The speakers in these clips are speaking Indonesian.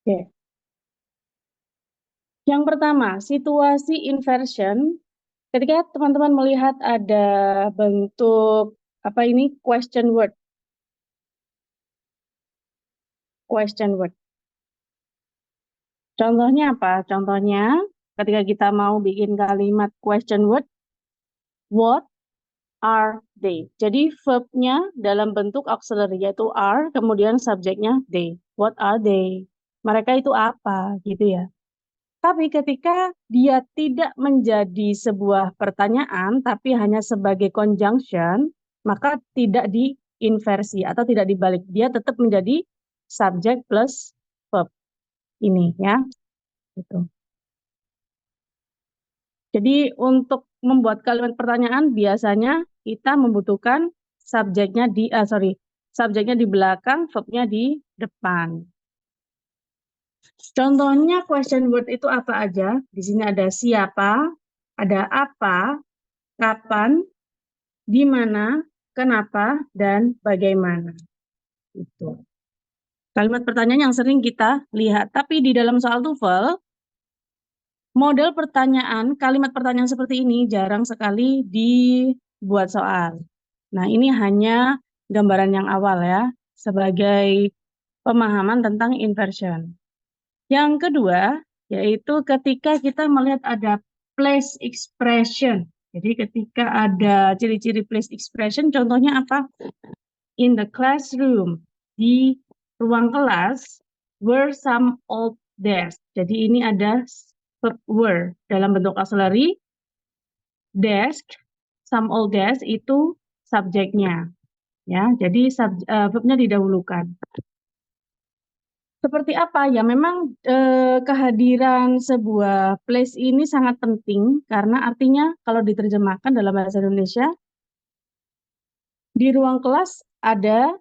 Oke. Yang pertama, situasi inversion. Ketika teman-teman melihat ada bentuk apa ini question word. Question word. Contohnya apa? Contohnya ketika kita mau bikin kalimat question word, what are they? Jadi verbnya dalam bentuk auxiliary yaitu are, kemudian subjeknya they. What are they? Mereka itu apa gitu ya. Tapi ketika dia tidak menjadi sebuah pertanyaan, tapi hanya sebagai conjunction, maka tidak diinversi atau tidak dibalik. Dia tetap menjadi subject plus verb. Ini ya. Gitu. Jadi untuk membuat kalimat pertanyaan, biasanya kita membutuhkan subjeknya di belakang, verbnya di depan. Contohnya question word itu apa aja? Di sini ada siapa, ada apa, kapan, di mana, kenapa, dan bagaimana. Itu. Kalimat pertanyaan yang sering kita lihat. Tapi di dalam soal TOEFL, model pertanyaan, kalimat pertanyaan seperti ini jarang sekali dibuat soal. Nah, ini hanya gambaran yang awal ya, sebagai pemahaman tentang inversion. Yang kedua, yaitu ketika kita melihat ada place expression. Jadi ketika ada ciri-ciri place expression, contohnya apa? In the classroom, di ruang kelas, were some old desks. Jadi ini ada verb were dalam bentuk auxiliary. Desk, some old desk itu subjeknya. Ya, jadi verbnya didahulukan. Seperti apa? Ya memang kehadiran sebuah place ini sangat penting karena artinya kalau diterjemahkan dalam bahasa Indonesia, di ruang kelas ada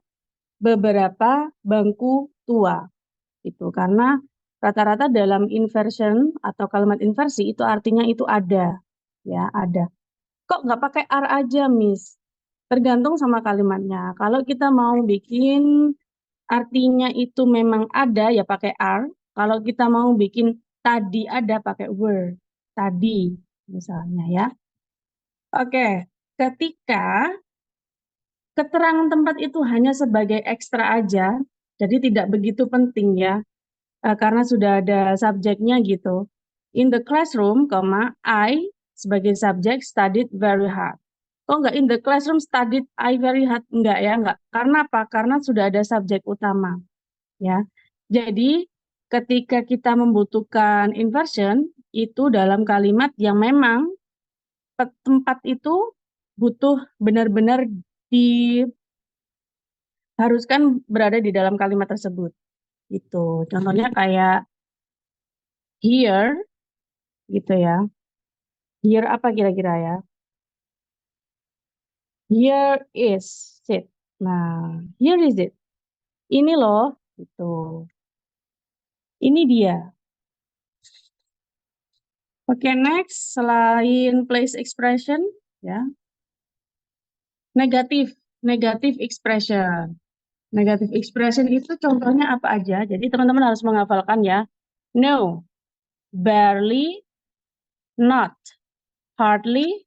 beberapa bangku tua. Itu karena rata-rata dalam inversion atau kalimat inversi itu artinya itu ada. Ya, ada. Kok nggak pakai are aja, Miss? Tergantung sama kalimatnya. Kalau kita mau bikin artinya itu memang ada, ya pakai are. Kalau kita mau bikin tadi ada, pakai were. Tadi, misalnya ya. Oke, ketika keterangan tempat itu hanya sebagai ekstra aja, jadi tidak begitu penting ya, karena sudah ada subjeknya gitu. In the classroom, I sebagai subjek studied very hard. Kok nggak in the classroom studied I very hard? Enggak ya, enggak. Karena apa? Karena sudah ada subjek utama. Ya, jadi ketika kita membutuhkan inversion, itu dalam kalimat yang memang tempat itu butuh benar-benar diharuskan berada di dalam kalimat tersebut. Gitu. Contohnya kayak here, gitu ya. Here apa kira-kira ya? Here is it. Nah, here is it. Ini loh, gitu. Ini dia. Oke, next. Selain place expression, ya, negatif expression. Negatif expression itu contohnya apa aja? Jadi teman-teman harus menghafalkan ya. No, barely, not, hardly,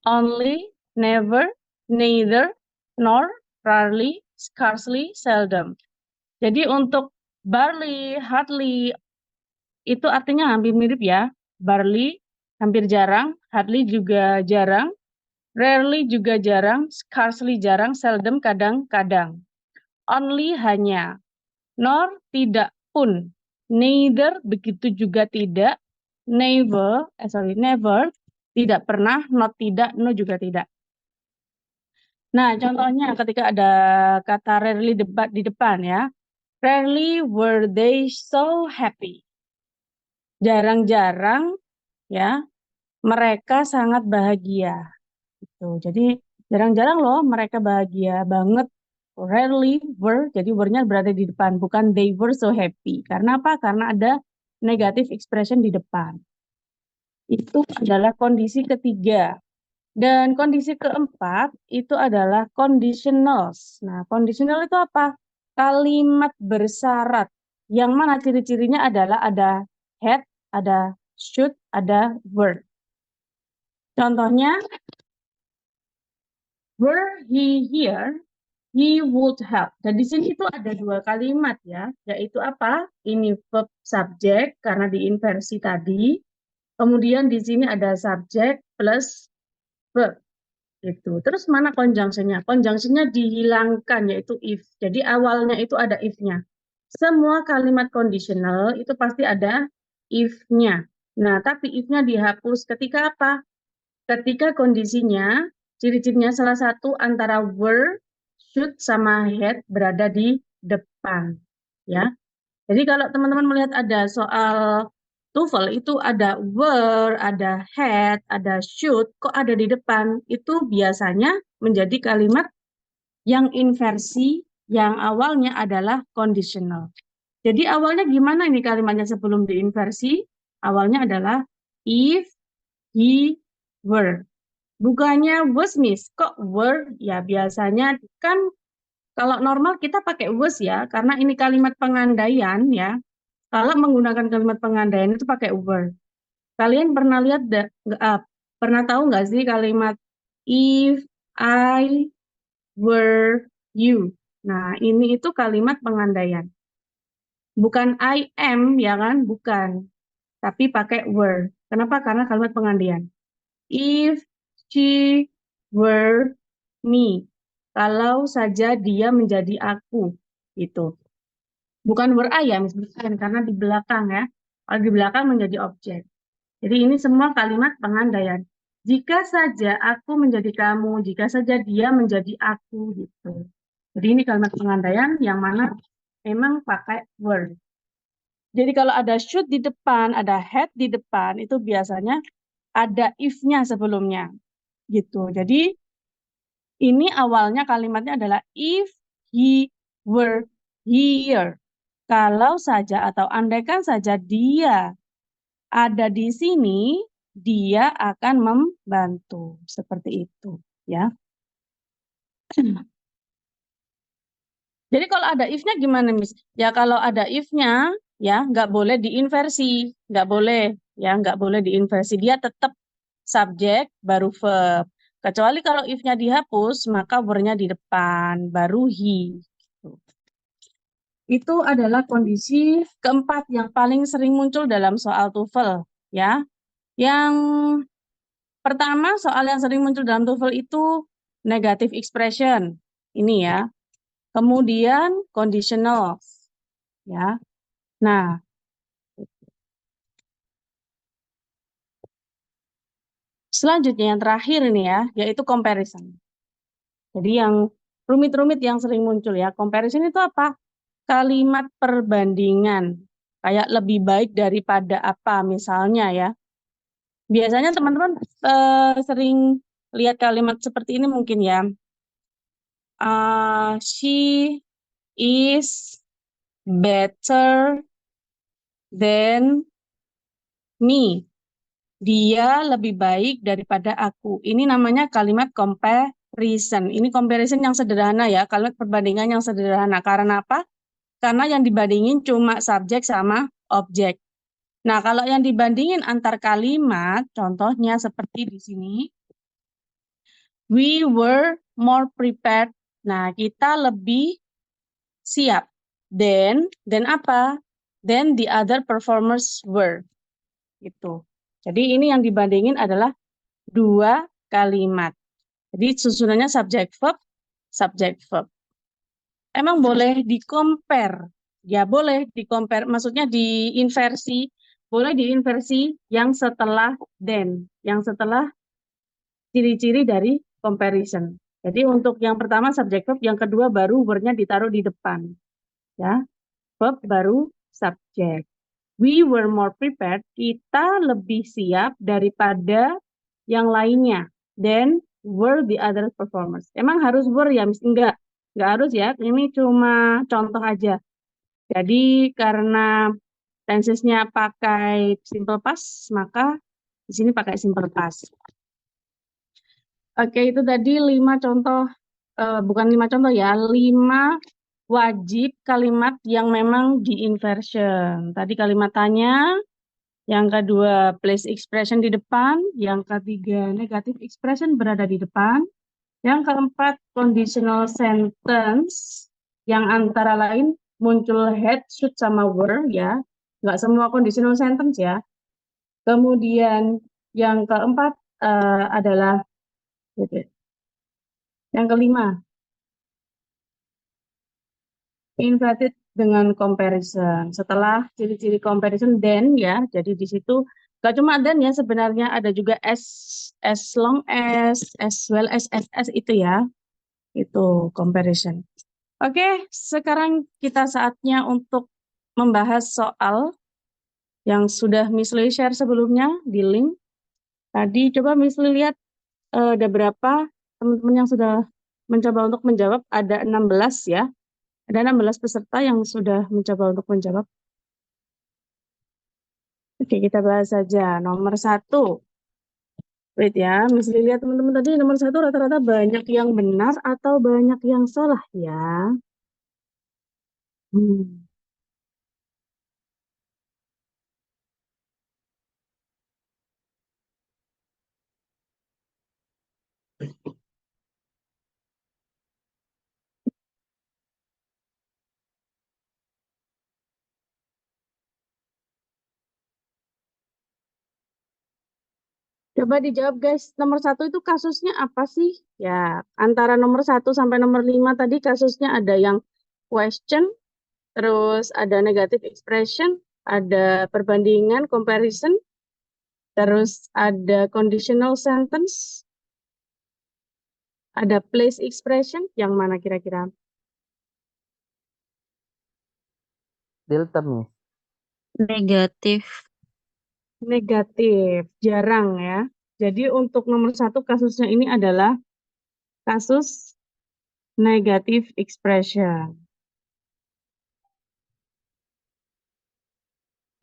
only, never, neither, nor, rarely, scarcely, seldom. Jadi untuk barely, hardly itu artinya hampir mirip ya. Barely hampir jarang, hardly juga jarang, rarely juga jarang, scarcely jarang, seldom kadang-kadang. Only hanya, nor tidak pun, neither begitu juga tidak, never tidak pernah, not tidak, no juga tidak. Nah, contohnya ketika ada kata rarely di depan ya. Rarely were they so happy. Jarang-jarang ya mereka sangat bahagia. Gitu. Jadi jarang-jarang loh mereka bahagia banget. Rarely were, jadi were-nya berada di depan, bukan they were so happy. Karena apa? Karena ada negative expression di depan. Itu adalah kondisi ketiga. Dan kondisi keempat itu adalah conditionals. Nah, conditional itu apa? Kalimat bersyarat. yang mana ciri-cirinya adalah ada had, ada should, ada were. Contohnya, were he here, he would have. Dan di sini itu ada dua kalimat ya, yaitu apa? Ini verb subject karena diinversi tadi. Kemudian di sini ada subject plus verb. Itu. Terus mana conjunction-nya? Conjunction-nya dihilangkan yaitu if. Jadi awalnya itu ada if-nya. Semua kalimat conditional itu pasti ada if-nya. Nah, tapi if-nya dihapus ketika apa? Ketika kondisinya, ciri-cirinya salah satu antara were, should, sama had berada di depan. Ya. Jadi kalau teman-teman melihat ada soal TOEFL itu ada were, ada had, ada should, kok ada di depan? Itu biasanya menjadi kalimat yang inversi, yang awalnya adalah conditional. Jadi awalnya gimana ini kalimatnya sebelum diinversi? Awalnya adalah if, he, were. Bukannya was, Miss. Kok were? Ya biasanya kan kalau normal kita pakai was ya, karena ini kalimat pengandaian ya. Kalau menggunakan kalimat pengandaian itu pakai were. Kalian pernah lihat pernah tahu nggak sih kalimat if I were you? Nah, ini itu kalimat pengandaian. Bukan I am ya kan? Bukan. Tapi pakai were. Kenapa? Karena kalimat pengandaian. If she were me. Kalau saja dia menjadi aku. Itu. Bukan were I ya, bukan. Karena di belakang ya. Kalau di belakang menjadi objek. Jadi ini semua kalimat pengandaian. Jika saja aku menjadi kamu, jika saja dia menjadi aku. Gitu. Jadi ini kalimat pengandaian yang mana memang pakai were. Jadi kalau ada should di depan, ada had di depan, itu biasanya ada if-nya sebelumnya. Gitu. Jadi ini awalnya kalimatnya adalah if he were here. Kalau saja atau andaikan saja dia ada di sini, dia akan membantu. Seperti itu, ya. Jadi kalau ada if-nya gimana, Miss? Ya kalau ada if-nya, ya nggak boleh diinversi, nggak boleh, ya nggak boleh diinversi. Dia tetap subjek baru verb. Kecuali kalau if-nya dihapus, maka were-nya di depan, baru he. Itu adalah kondisi keempat yang paling sering muncul dalam soal TOEFL, ya. Yang pertama, soal yang sering muncul dalam TOEFL itu negative expression. Ini ya. Kemudian conditional. Ya. Nah, selanjutnya yang terakhir ini ya, yaitu comparison. Jadi yang rumit-rumit yang sering muncul ya. Comparison itu apa? Kalimat perbandingan. Kayak lebih baik daripada apa misalnya ya. Biasanya teman-teman sering lihat kalimat seperti ini mungkin ya. She is better than me. Dia lebih baik daripada aku. Ini namanya kalimat comparison. Ini comparison yang sederhana ya, kalimat perbandingan yang sederhana. Karena apa? Karena yang dibandingin cuma subjek sama objek. Nah, kalau yang dibandingin antar kalimat, contohnya seperti di sini. We were more prepared. Nah, kita lebih siap. Then apa? Then the other performers were. Gitu. Jadi ini yang dibandingin adalah dua kalimat. Jadi susunannya subject verb, subject verb. Emang boleh di-compare? Ya boleh di-compare, maksudnya diinversi. Boleh diinversi yang setelah then, yang setelah ciri-ciri dari comparison. Jadi untuk yang pertama subject verb, yang kedua baru were-nya ditaruh di depan. Ya, verb baru subject. We were more prepared, kita lebih siap daripada yang lainnya. Then were the other performers. Emang harus were ya, Miss? Enggak harus ya. Ini cuma contoh aja. Jadi karena tensesnya pakai simple past, maka di sini pakai simple past. Oke, itu tadi 5 contoh, bukan 5 contoh ya, 5 wajib kalimat yang memang di inversion. Tadi kalimat tanya, yang kedua place expression di depan, yang ketiga negative expression berada di depan, yang keempat conditional sentence yang antara lain muncul had, should, sama were ya. Nggak semua conditional sentence ya. Kemudian yang keempat adalah yang kelima inverted dengan comparison. Setelah ciri-ciri comparison then ya, jadi di situ gak cuma then ya, sebenarnya ada juga as long as well as itu ya, itu comparison. Oke, sekarang kita saatnya untuk membahas soal yang sudah Miss Lee share sebelumnya di link. Tadi coba Miss Lee lihat ada berapa teman-teman yang sudah mencoba untuk menjawab, ada 16 ya. Ada 16 peserta yang sudah mencoba untuk menjawab. Oke, kita bahas saja. Nomor 1. Wait ya, Miss Lee lihat teman-teman tadi nomor 1 rata-rata banyak yang benar atau banyak yang salah ya. Hmm. Coba dijawab guys, nomor 1 itu kasusnya apa sih? Ya, antara nomor 1 sampai nomor 5 tadi kasusnya ada yang question, terus ada negative expression, ada perbandingan, comparison, terus ada conditional sentence, ada place expression, yang mana kira-kira? Delta, Miss. Negatif. Negatif, jarang ya. Jadi untuk nomor 1 kasusnya ini adalah kasus negative expression.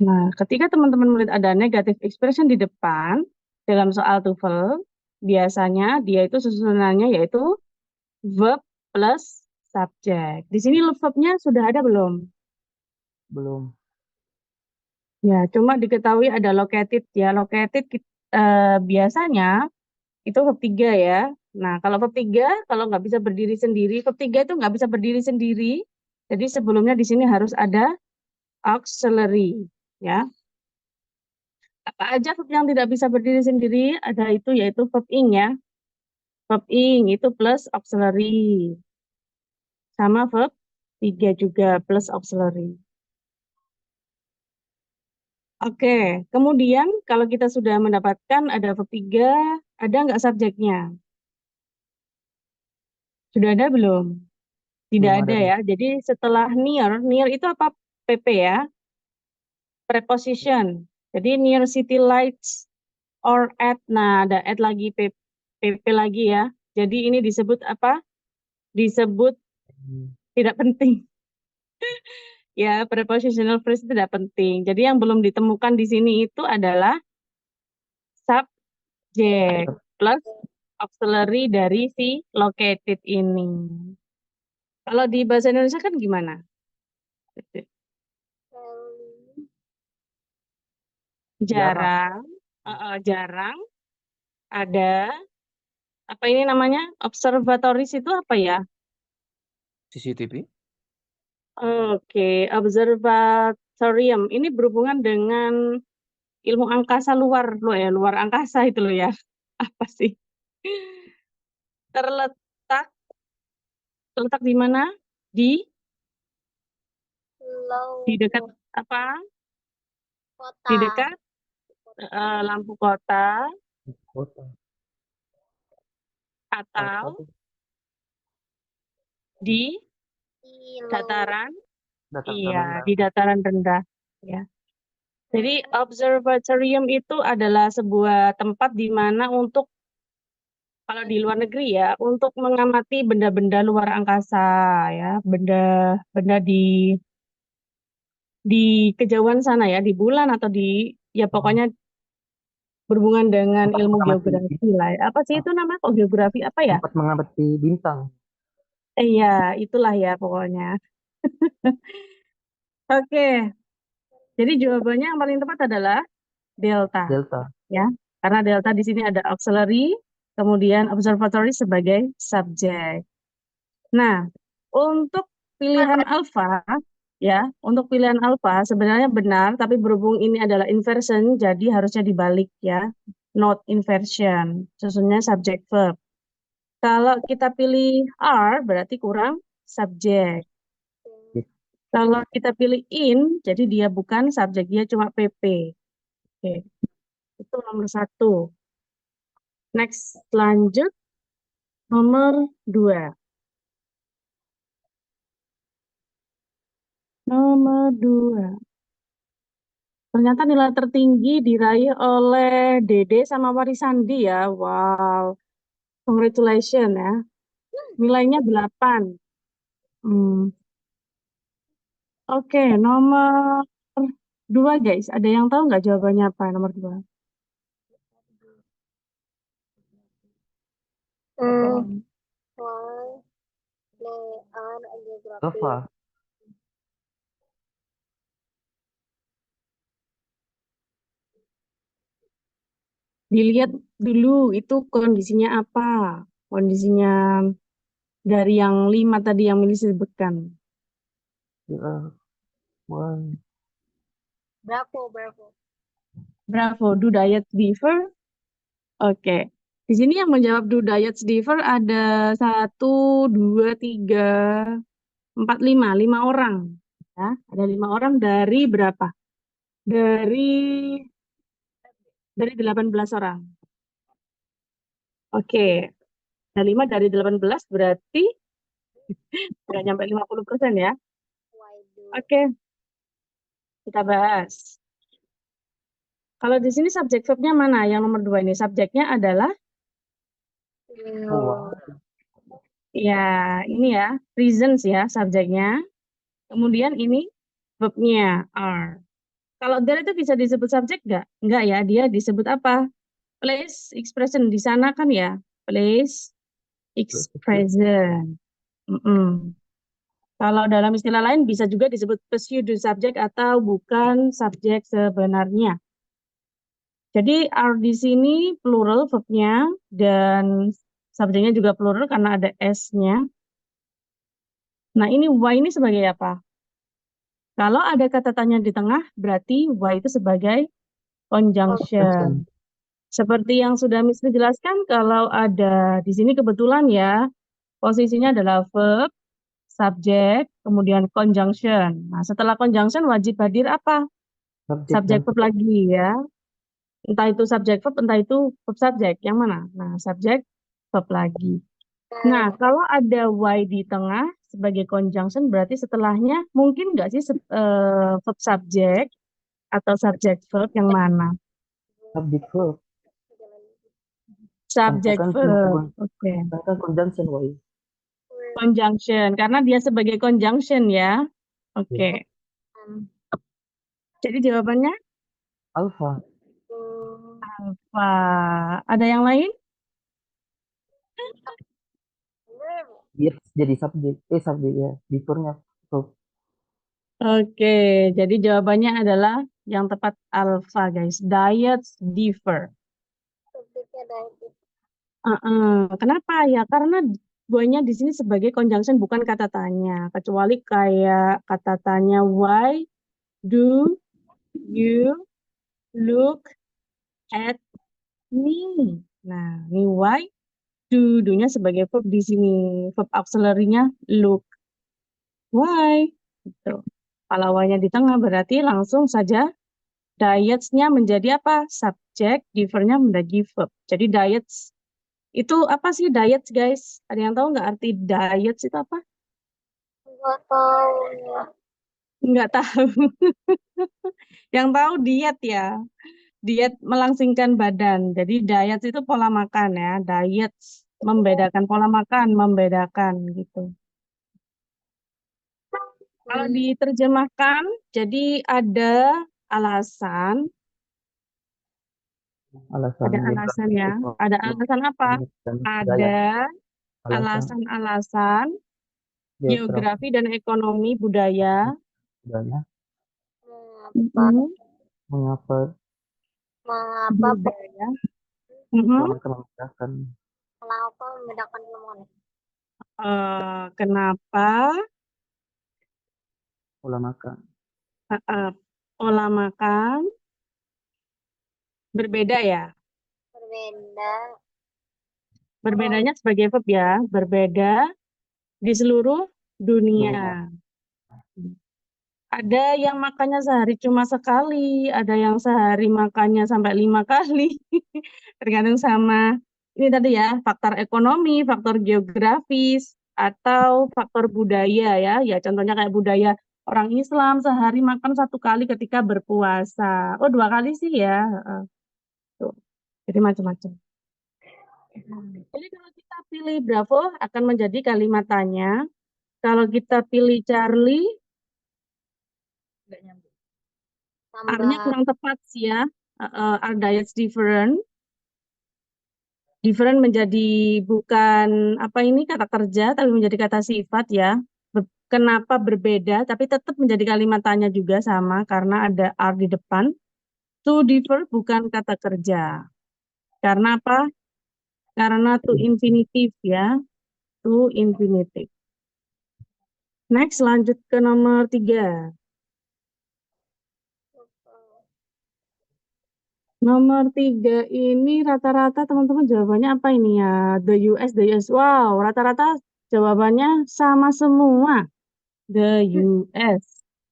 Nah, ketika teman-teman melihat ada negative expression di depan dalam soal TOEFL, biasanya dia itu susunannya yaitu verb plus subject. Di sini verbnya sudah ada belum? Belum. Ya, cuma diketahui ada located ya. Located biasanya itu verb 3 ya. Nah, kalau verb 3 kalau nggak bisa berdiri sendiri, verb 3 itu nggak bisa berdiri sendiri. Jadi sebelumnya di sini harus ada auxiliary ya. Apa aja verb yang tidak bisa berdiri sendiri? Ada itu yaitu verb ing ya. Verb ing itu plus auxiliary. Sama verb 3 juga plus auxiliary. Oke, kemudian kalau kita sudah mendapatkan ada verb 3, ada nggak subjeknya? Sudah ada belum? Tidak Belum ada ada, ya. Jadi setelah near itu apa? PP ya, preposition. Jadi near city lights or at. Nah, ada at lagi, PP lagi ya. Jadi ini disebut apa? Disebut tidak penting. Ya, prepositional phrase tidak penting. Jadi yang belum ditemukan di sini itu adalah subject plus auxiliary dari si located ini. Kalau di bahasa Indonesia kan gimana? Jarang, jarang. Ada apa ini namanya? Observatories itu apa ya? CCTV. Oke, observatorium. Ini berhubungan dengan ilmu angkasa luar loh ya, luar angkasa itu loh ya. Apa sih? Terletak terletak di mana? Di dekat apa? Di dekat lampu kota Kota. atau Apa tuh? di dataran? Dataran Iya, rendah. di dataran rendah ya. Jadi observatorium itu adalah sebuah tempat di mana untuk kalau di luar negeri ya untuk mengamati benda-benda luar angkasa ya, benda-benda di kejauhan sana ya, di bulan atau di ya pokoknya berhubungan dengan Tempat ilmu mengamati geografi lah. Apa sih itu nama kok geografi apa ya? tempat mengamati bintang. Ya itulah ya pokoknya. Oke, jadi jawabannya yang paling tepat adalah delta, Delta. ya. Karena delta di sini ada auxiliary, kemudian observatory sebagai subjek. Nah, untuk pilihan alfa, ya, untuk pilihan alfa sebenarnya benar, tapi berhubung ini adalah inversion, jadi harusnya dibalik ya, not inversion, susunnya subject verb. Kalau kita pilih R, berarti kurang subjek. Kalau kita pilih in, jadi dia bukan subjek, dia cuma PP. Oke, itu nomor 1. Next, lanjut nomor 2. Nomor 2. Ternyata nilai tertinggi diraih oleh Dede sama Warisandi ya. Wow, congratulations ya. Nilainya 8. Hmm. Oke, nomor 2 guys. Ada yang tahu nggak jawabannya apa nomor 2? Alpha. Dilihat dulu itu kondisinya apa. Kondisinya dari yang 5 tadi yang Milih sebutkan. One. Bravo, do diets differ? Oke. Di sini yang menjawab do diets differ ada 1, 2, 3, 4, 5. 5 orang. Ya, ada 5 orang dari berapa? Dari 18 orang. Oke. Ada 5 dari 18 berarti nggak nyampe 50% ya. Oke, kita bahas. Kalau di sini subjek verbnya mana? Yang nomor 2 ini. Subjeknya adalah ya ini ya, reasons ya subjeknya. Kemudian ini verbnya are. Kalau there itu bisa disebut subjek nggak? Nggak ya, dia disebut apa? Place expression. Di sana kan ya, place expression. Kalau dalam istilah lain bisa juga disebut pseudo subject atau bukan subjek sebenarnya. Jadi are di sini plural verbnya dan subjeknya juga plural karena ada s-nya. Nah ini why ini sebagai apa? Kalau ada kata tanya di tengah berarti why itu sebagai conjunction. Seperti yang sudah Miss jelaskan, kalau ada di sini kebetulan ya posisinya adalah verb, subjek, kemudian conjunction. Nah setelah conjunction wajib hadir apa? Subjek verb lagi ya. Entah itu subjek verb, entah itu verb subjek. Yang mana? Nah, subjek verb lagi. Nah, kalau ada Y di tengah sebagai conjunction, berarti setelahnya mungkin nggak sih verb subjek atau subjek verb yang mana? Subject verb. Subjek verb. Oke. Kan conjunction, why? Conjunction, karena dia sebagai conjunction ya. Oke. Jadi jawabannya Alpha. alpha. Ada yang lain? Dia jadi subjek. Subjek ya. Differnya verb. Oke, jadi jawabannya adalah yang tepat alpha, guys. Diets differ. Kenapa ya? Karena buahnya di sini sebagai conjunction bukan kata tanya. Kecuali kayak kata tanya why do you look at me? Nah, ini why do-nya sebagai verb di sini. Verb auxiliary-nya look. Why? Gitu. Kalau why-nya di tengah berarti langsung saja diets-nya menjadi apa? Subjek, differ-nya menjadi verb. Jadi diets itu apa sih diets, guys? Ada yang tahu nggak arti diets itu apa? Nggak tahu ya. Nggak tahu. Yang tahu diet ya. Diet melangsingkan badan. Jadi diet itu pola makan ya. Diet membedakan pola makan, membedakan gitu. Kalau diterjemahkan, jadi ada alasan. Ada alasan ya. Ada alasan apa? Ada alasan-alasan Geografi dan ekonomi budaya. budaya, Mengapa Mm-mm. mengapa mengapa Budaya. Mm-mm. ulama membedakan kenapa membedakan ilmuwan? Kenapa ulama olah makan berbeda ya? Berbeda. Berbedanya sebagai verb ya, berbeda di seluruh dunia. dunia. Ada yang makannya sehari cuma sekali, ada yang sehari makannya sampai 5 kali. Tergantung sama ini tadi ya, faktor ekonomi, faktor geografis, atau faktor budaya ya. Ya contohnya kayak budaya orang Islam sehari makan 1 kali ketika berpuasa. Oh 2 kali sih ya. Tuh. Jadi macam-macam. Jadi kalau kita pilih Bravo akan menjadi kalimat tanya. Kalau kita pilih Charlie, R-nya Tambah kurang tepat sih ya. Our diets different. Different menjadi bukan apa ini kata kerja, tapi menjadi kata sifat ya. Kenapa berbeda, tapi tetap menjadi kalimat tanya juga sama karena ada R di depan. To differ bukan kata kerja. Karena apa? Karena to infinitive ya. To infinitive. Next, lanjut ke nomor 3. Nomor 3 ini rata-rata teman-teman jawabannya apa ini ya? The US, the US. Wow, rata-rata jawabannya sama semua. The US.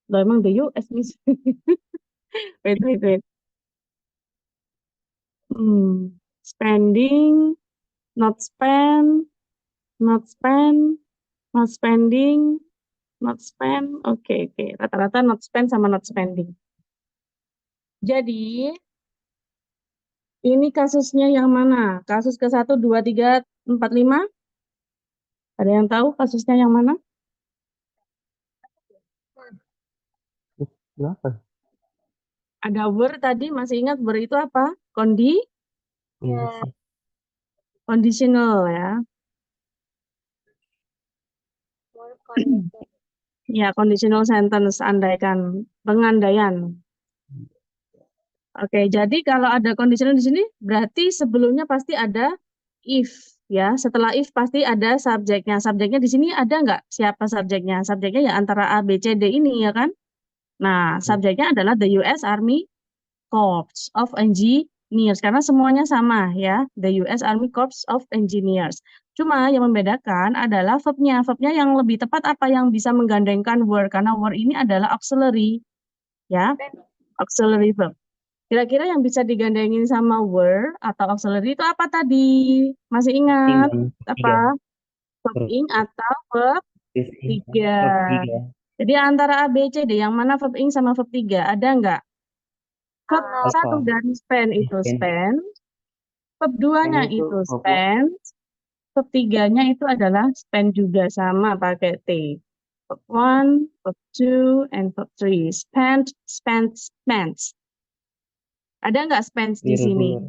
Loh, emang the US, Miss? Wait, wait, wait. Spending, not spend, not spend, not spending, not spend. Oke, oke. Rata-rata not spend sama not spending. Jadi, ini kasusnya yang mana? Kasus ke-1, 2, 3, 4, 5? Ada yang tahu kasusnya yang mana? Berapa? Ada were tadi, masih ingat were itu apa? Kondisi. Conditional ya. more condition. Ya, conditional sentence, andaikan, pengandaian. Oke, jadi kalau ada conditional di sini, berarti sebelumnya pasti ada if, ya. Setelah if pasti ada subjeknya. Subjeknya di sini ada nggak siapa subjeknya? Subjeknya ya antara A, B, C, D ini, ya kan? Nah, subjeknya adalah the US Army Corps of Engineers, karena semuanya sama, ya. The US Army Corps of Engineers. Cuma yang membedakan adalah verb-nya. Verb-nya yang lebih tepat apa yang bisa menggandengkan were, karena were ini adalah auxiliary, ya. Auxiliary verb. Kira-kira yang bisa digandengin sama were atau auxiliary itu apa tadi? Masih ingat? Apa? Verb ing atau verb 3. Verb 3. Jadi antara A, B, C, D, yang mana verb ing sama verb 3? Ada nggak? Verb Apa? 1 dari spend itu spend. Verb 2-nya Spend itu itu verb spend. Verb 3-nya itu adalah spend juga sama pakai T. Verb 1, verb 2, and verb 3. Spend, spend, spends. Ada nggak spends di sini?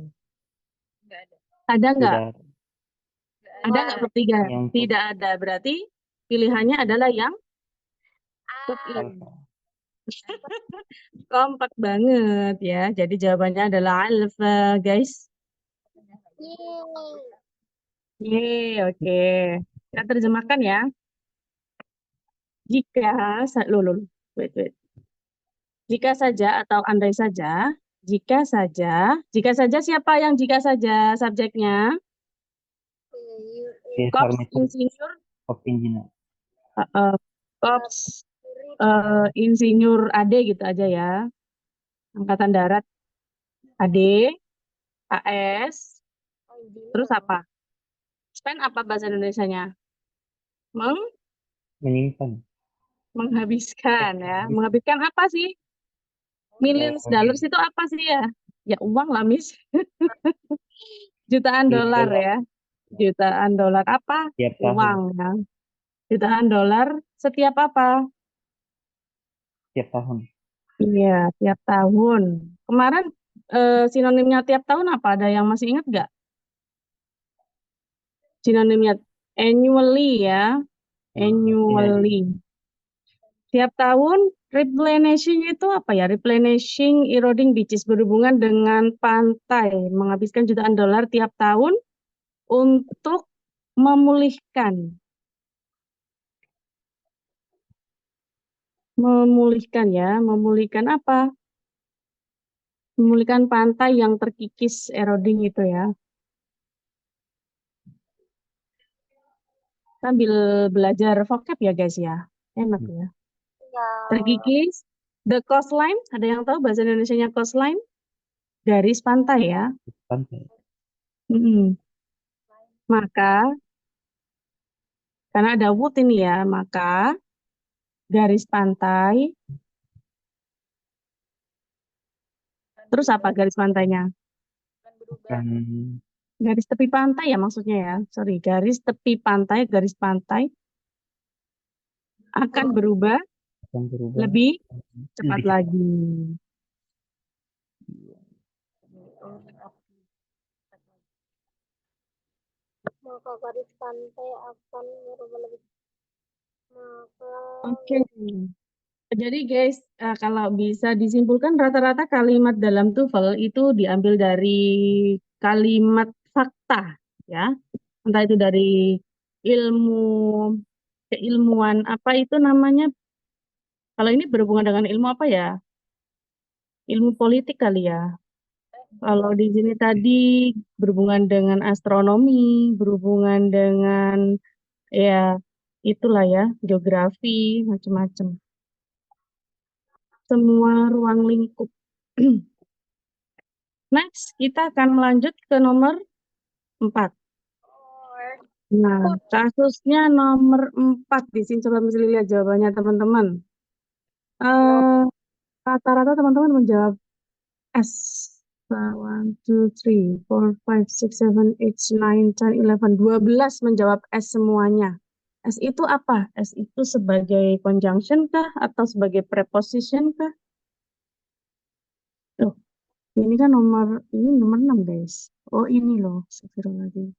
Ada nggak? Tidak. Ada nggak verb 3? Yang Tidak ada. Berarti pilihannya adalah yang verb ing. Kompak banget ya. Jadi jawabannya adalah alpha, guys. Yeay, oke. Kita terjemahkan ya. Jika, lulul, wait, wait. Jika saja atau andai saja, jika saja siapa yang jika saja subjeknya? Corps Insinyur, of Engineer. Corps Insinyur AD gitu aja ya. Angkatan Darat AD, AS, terus apa? Spend apa bahasa Indonesianya? Menyimpan. Menghabiskan ya. Menghabiskan apa sih? Millions dollars itu apa sih ya? Ya uang lah, Miss. Jutaan dolar ya. Jutaan dolar apa? Tiap Uang tahun. ya. Jutaan dolar setiap apa? Tiap tahun. Iya, tiap tahun. Kemarin sinonimnya tiap tahun apa? Ada yang masih ingat nggak? Sinonimnya annually ya. Annually. Tiap tahun replenishing itu apa ya? Replenishing eroding beaches berhubungan dengan pantai, menghabiskan jutaan dolar tiap tahun untuk memulihkan. Memulihkan ya, memulihkan apa? Memulihkan pantai yang terkikis eroding itu ya. Sambil belajar vocab ya guys ya. Enak ya. Ya, Terkikis. The coastline, ada yang tahu bahasa Indonesianya coastline? Garis pantai ya. Pantai. Mm-mm. Maka, karena ada wood ini ya, maka garis pantai, terus apa garis pantainya? Kan Garis tepi pantai ya maksudnya ya. Sorry, garis tepi pantai, garis pantai akan berubah akan berubah lebih cepat lebih lagi. maka garis pantai akan berubah lebih. Maka Oke. Jadi guys, kalau bisa disimpulkan rata-rata kalimat dalam TOEFL itu diambil dari kalimat fakta, ya. Entah itu dari ilmu keilmuan apa itu namanya. Kalau ini berhubungan dengan ilmu apa ya? Ilmu politik kali ya. Kalau di sini tadi berhubungan dengan astronomi, berhubungan dengan ya itulah ya, geografi, macam-macam. Semua ruang lingkup. Next, kita akan melanjut ke nomor 4. Nah, kasusnya nomor 4 di sini coba mesti lihat jawabannya teman-teman. Rata-rata teman-teman menjawab S. 1, 2, 3, 4, 5, 6, 7, 8, 9, 10, 11. 12 menjawab S semuanya. S itu apa? S itu sebagai conjunction kah? Atau sebagai preposition kah? Tuh, ini kan ini nomor 6 guys. Oh ini loh, astagfirullahaladzim.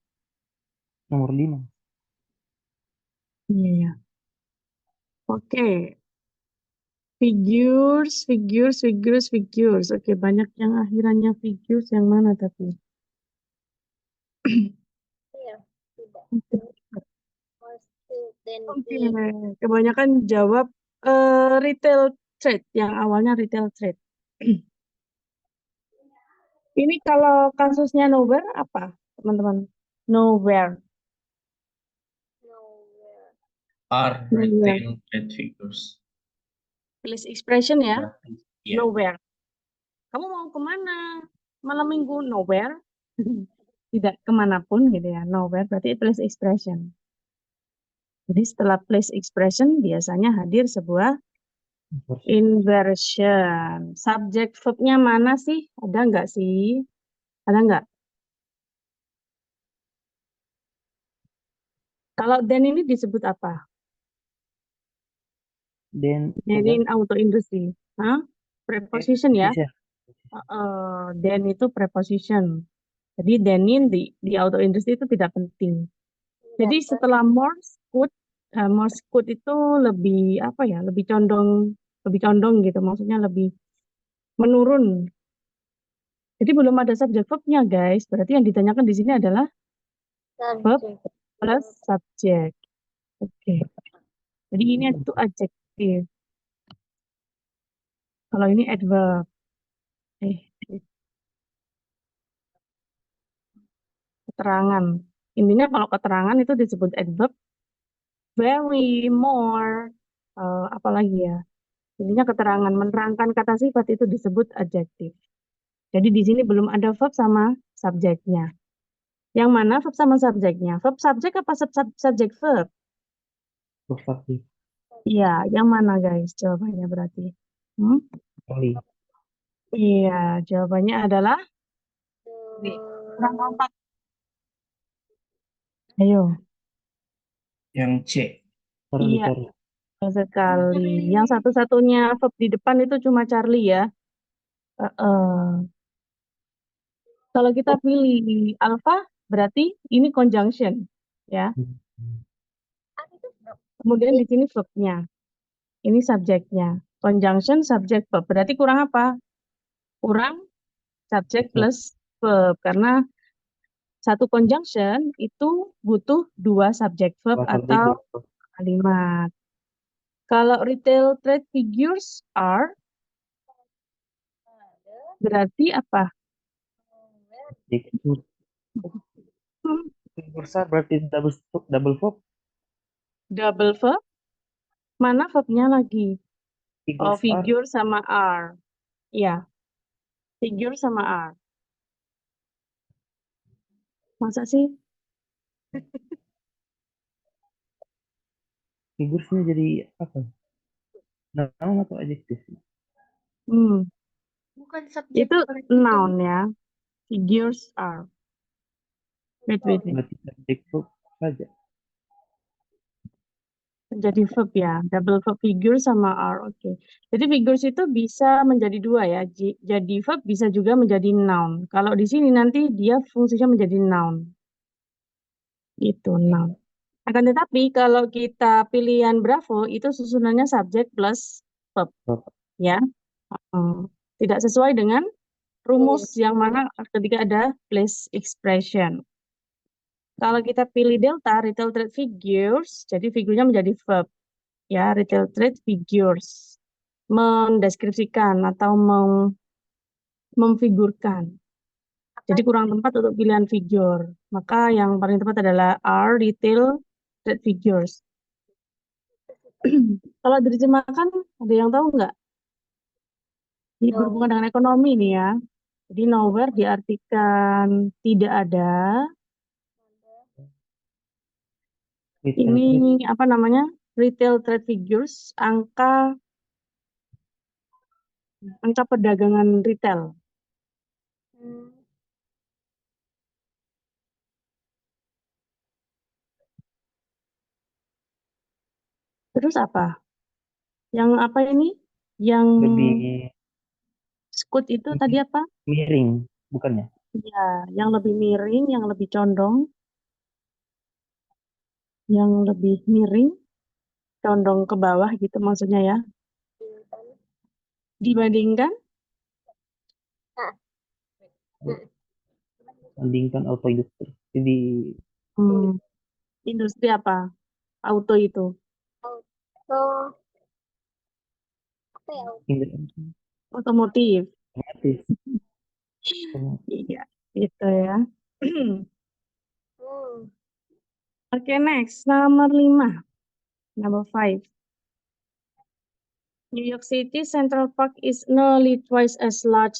nomor 5. Iya ya. Oke. Figures, figures, figures, figures. Oke, banyak yang akhirannya figures, yang mana tapi? ya tidak. Oke, Mesti dan Oke, kebanyakan jawab retail trade, yang awalnya retail trade. Ini kalau kasusnya nowhere apa, teman-teman? Nowhere. nowhere. Are Nowhere. retail trade figures. Please expression ya, Ya. nowhere. Kamu mau kemana? Malam minggu, nowhere. Tidak kemanapun gitu ya, nowhere berarti place expression. Jadi setelah place expression biasanya hadir sebuah inversion. Subject verb-nya mana sih? Ada nggak sih? Ada nggak? Kalau then ini disebut apa? Dan Then in auto industry. Hah? Preposition ya? Then itu preposition. Jadi then in di auto industry itu tidak penting. Jadi setelah Morse code itu lebih apa ya? Lebih condong gitu. Maksudnya lebih menurun. Jadi belum ada subject verb-nya guys. Berarti yang ditanyakan di sini adalah verb plus subject. Oke. Jadi ini itu adjektif. Kalau ini adverb. Keterangan. Intinya kalau keterangan itu disebut adverb. Very, more, apalagi ya. Intinya keterangan menerangkan kata sifat itu disebut adjektif. Jadi di sini belum ada verb sama subjeknya. Yang mana verb sama subjeknya? Verb subjek apa subjek verb? substantif. Iya, yang mana guys jawabannya berarti? Kali. Iya, jawabannya adalah B. Kurang kompak. Ayo. Yang C. Iya, sekali. Yang satu-satunya verb di depan itu cuma Charlie ya. Kalau kita pilih alpha, berarti ini conjunction, ya. Kemudian di sini verbnya. Ini subjeknya. Conjunction, subject, verb. Berarti kurang apa? Kurang subject plus verb. Karena satu conjunction itu butuh dua subject verb Dua subjek atau gitu. kalimat. Kalau retail trade figures are, berarti apa? Itu Hmm, besar berarti double verb. double verb. Mana verbnya lagi? Oh, Figures are. figure sama are. Ya, figure sama are. Masa sih? Figuresnya jadi apa? Noun atau adjektif? Hmm, Bukan subjek itu berarti noun ya. Figures are. Wait. Berarti subjek verb saja. Jadi verb ya. Double verb figure sama are. Oke. Jadi figures itu bisa menjadi dua ya. Jadi verb bisa juga menjadi noun. Kalau di sini nanti dia fungsinya menjadi noun. Gitu, noun. Akan tetapi kalau kita pilihan Bravo itu susunannya subject plus verb Verb. ya. Tidak sesuai dengan rumus yang mana ketika ada place expression. Kalau kita pilih delta, retail trade figures, jadi figurnya menjadi verb. Ya, retail trade figures. Mendeskripsikan atau memfigurkan. Jadi kurang tepat untuk pilihan figure. Maka yang paling tepat adalah are retail trade figures. Kalau diterjemahkan, ada yang tahu nggak? Ini berhubungan dengan ekonomi nih ya. Jadi nowhere diartikan tidak ada. Retail trade. Ini apa namanya? Retail trade figures, angka perdagangan retail. Terus apa? Yang apa ini? Yang Lebih scoot itu tadi apa? miring, bukannya? Ya, yang lebih miring, yang lebih condong, yang lebih miring, condong ke bawah gitu maksudnya ya. Dibandingkan Bandingkan auto industri. Jadi industri apa? Auto itu. Auto apa ya? Otomotif. otomotif. Iya, itu ya. Oke, next. Nomor 5. Number 5. New York City Central Park is nearly twice as large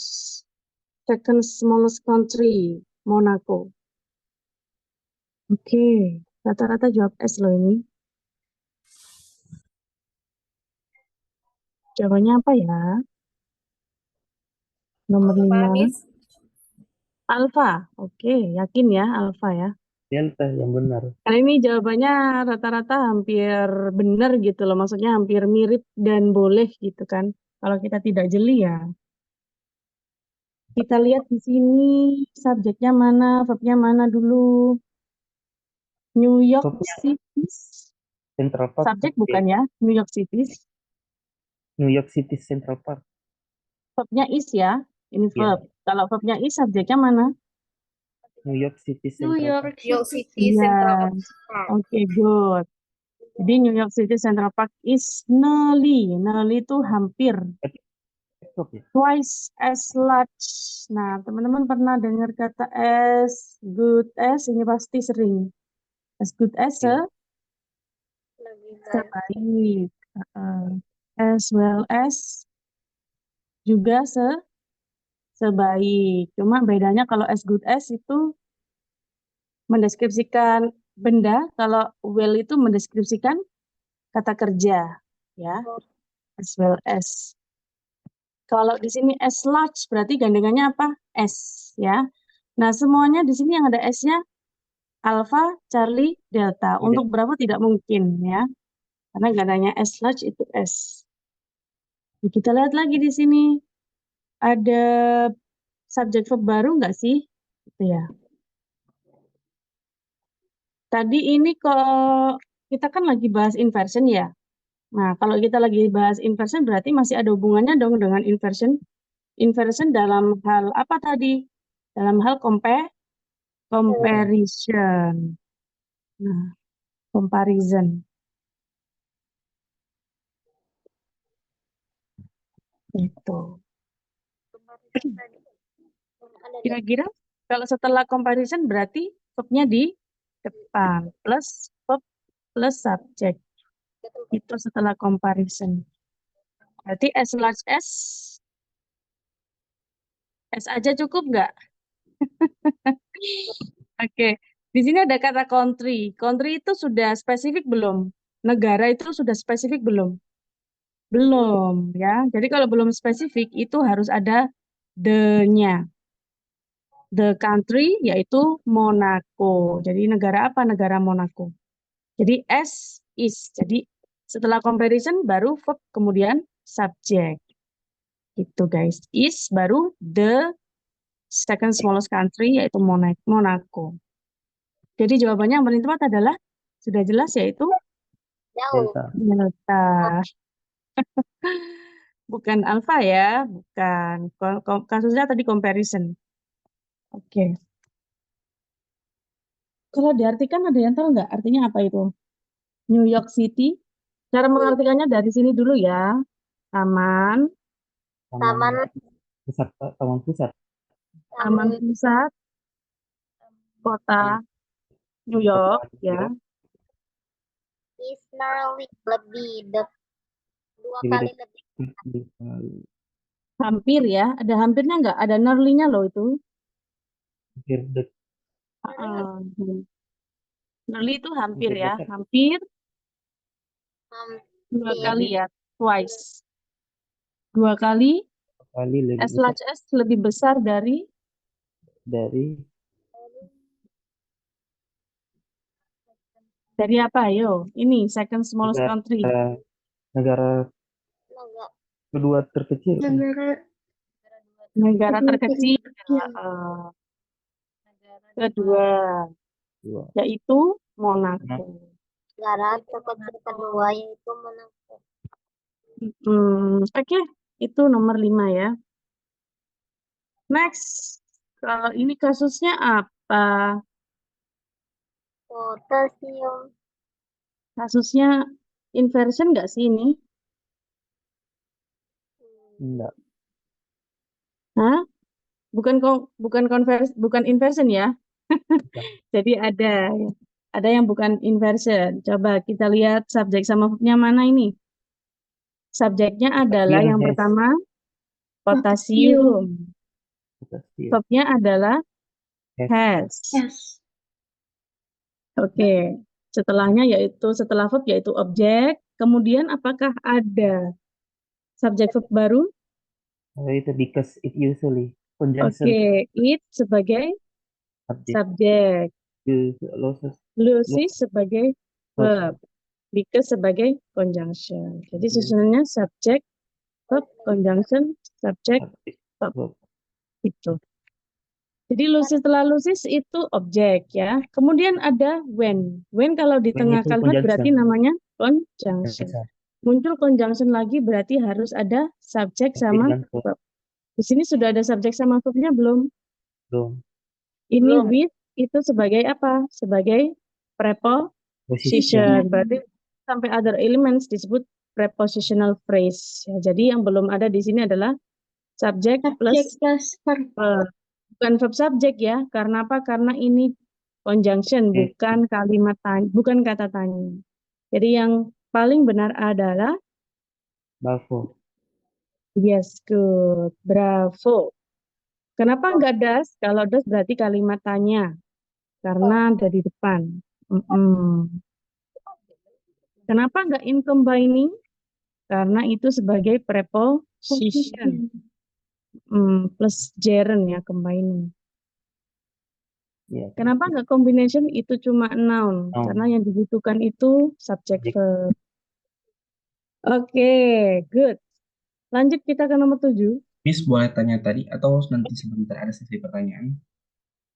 second smallest country, Monaco. Oke, rata-rata jawab S loh ini. Jawabannya apa ya? Nomor 5. Alfa. Oke, yakin ya Alfa ya. Delta yang benar. Kali ini jawabannya rata-rata hampir benar gitu loh. Maksudnya hampir mirip dan boleh gitu kan. Kalau kita tidak jeli ya. Kita lihat di sini subjeknya mana, verbnya mana dulu. New York Verbnya City. Central Park. Subjek bukan ya, New York City. New York City Central Park. Verbnya is ya. Ini Iya. verb. Kalau verbnya is, subjeknya mana? New York City New Central York Park. City Iya. Central Park. Oke, good. Jadi New York City Central Park is nearly. Nearly itu hampir. Verb ya? Twice as large. Nah, teman-teman pernah dengar kata as good as? Ini pasti sering. As good as Lebih baik. sebaik. As well as juga sebaik. Cuma bedanya kalau as good as itu mendeskripsikan benda, kalau well itu mendeskripsikan kata kerja, ya. As well as. Kalau di sini as large berarti gandengannya apa? S, ya. Nah, semuanya di sini yang ada S-nya Alpha, Charlie, Delta. Untuk Bravo tidak mungkin, ya. Karena gandanya S large itu S. Kita lihat lagi di sini. Ada subjek verb baru nggak sih? Gitu ya. Tadi ini kok kita kan lagi bahas inversion ya. Nah, kalau kita lagi bahas inversion berarti masih ada hubungannya dong dengan inversion. Inversion dalam hal apa tadi? Dalam hal comparison. Nah, comparison. Itu. Kemarin tadi yang ada di Kira-kira kalau setelah comparison berarti verbnya di depan plus verb plus subject. Itu setelah comparison. Berarti as large as S aja cukup nggak? Oke. Di sini ada kata country. Country itu sudah spesifik belum? Negara itu sudah spesifik belum? Belum, ya. Jadi kalau belum spesifik itu harus ada the-nya. The country yaitu Monaco. Jadi negara apa? Negara Monaco. Jadi S is. Jadi setelah comparison baru verb kemudian subject. Gitu guys. Is baru the second smallest country yaitu Monaco. Jadi jawabannya yang paling tepat adalah sudah jelas yaitu jauh. Delta. delta. Bukan alfa ya, bukan. Kasusnya tadi comparison. Oke. Kalau diartikan ada yang tahu nggak artinya apa itu? New York City. Cara mengartikannya dari sini dulu ya. Taman, Taman pusat, taman pusat. taman pusat, kota New York Kota ya. is nearly lebih dua Lebih kali dekat. lebih. Hampir ya. Ada hampirnya nggak? Ada nearly-nya loh itu. Hampir dekat. Nearly itu hampir Hampir ya. dekat. Hampir dua Hampir. kali ya. Twice. Dua kali. Kali lebih As besar large as lebih besar dari dari apa? Ayo, ini second smallest negara, country. negara Negara kedua terkecil. Negara terkecil kedua Dua. yaitu Monaco. negara terkecil kedua yaitu Monaco. Oke, itu nomor 5 ya. Next, kalau ini kasusnya apa? Potasium. Kasusnya inversion nggak sih ini? Enggak. Hah? Bukan inversion ya. Jadi ada yang bukan inversion. Coba kita lihat subjek sama verbnya mana ini. Subjeknya adalah Potasium yang has. pertama potasium. Potasium. Verbnya adalah Has. has. Oke. Setelahnya setelah verb yaitu objek. Kemudian apakah ada subjek verb baru? Itu because it usually conjunction Oke, it sebagai subject. subjek, Losses. lucis sebagai verb, because sebagai conjunction. Jadi susunannya subjek, verb, conjunction, subjek, verb. Itu. Jadi setelah lucis itu objek ya. Kemudian ada when. When kalau di When tengah itu kalimat berarti conjunction. namanya conjunction. Muncul conjunction lagi berarti harus ada subjek sama verb. Di sini sudah ada subjek sama verbnya belum? Belum. Ini Belum. with itu sebagai apa? Sebagai preposition. Berarti sampai other elements disebut prepositional phrase. Ya, jadi yang belum ada di sini adalah subjek plus verb. Bukan verb subjek ya. Karena apa? Karena ini conjunction, bukan kalimat tanya, bukan kata tanya. Jadi yang paling benar adalah Bravo. yes, good. Bravo. Kenapa nggak das? Kalau das berarti kalimat tanya. Karena ada di depan. Kenapa nggak in combining? Karena itu sebagai preposition. Plus gerund ya, combining. Ya. Kenapa nggak combination? Itu cuma noun. Karena yang dibutuhkan itu subject verb. Oke, good. Lanjut kita ke nomor 7. Miss boleh tanya tadi atau nanti sebentar ada sesi pertanyaan?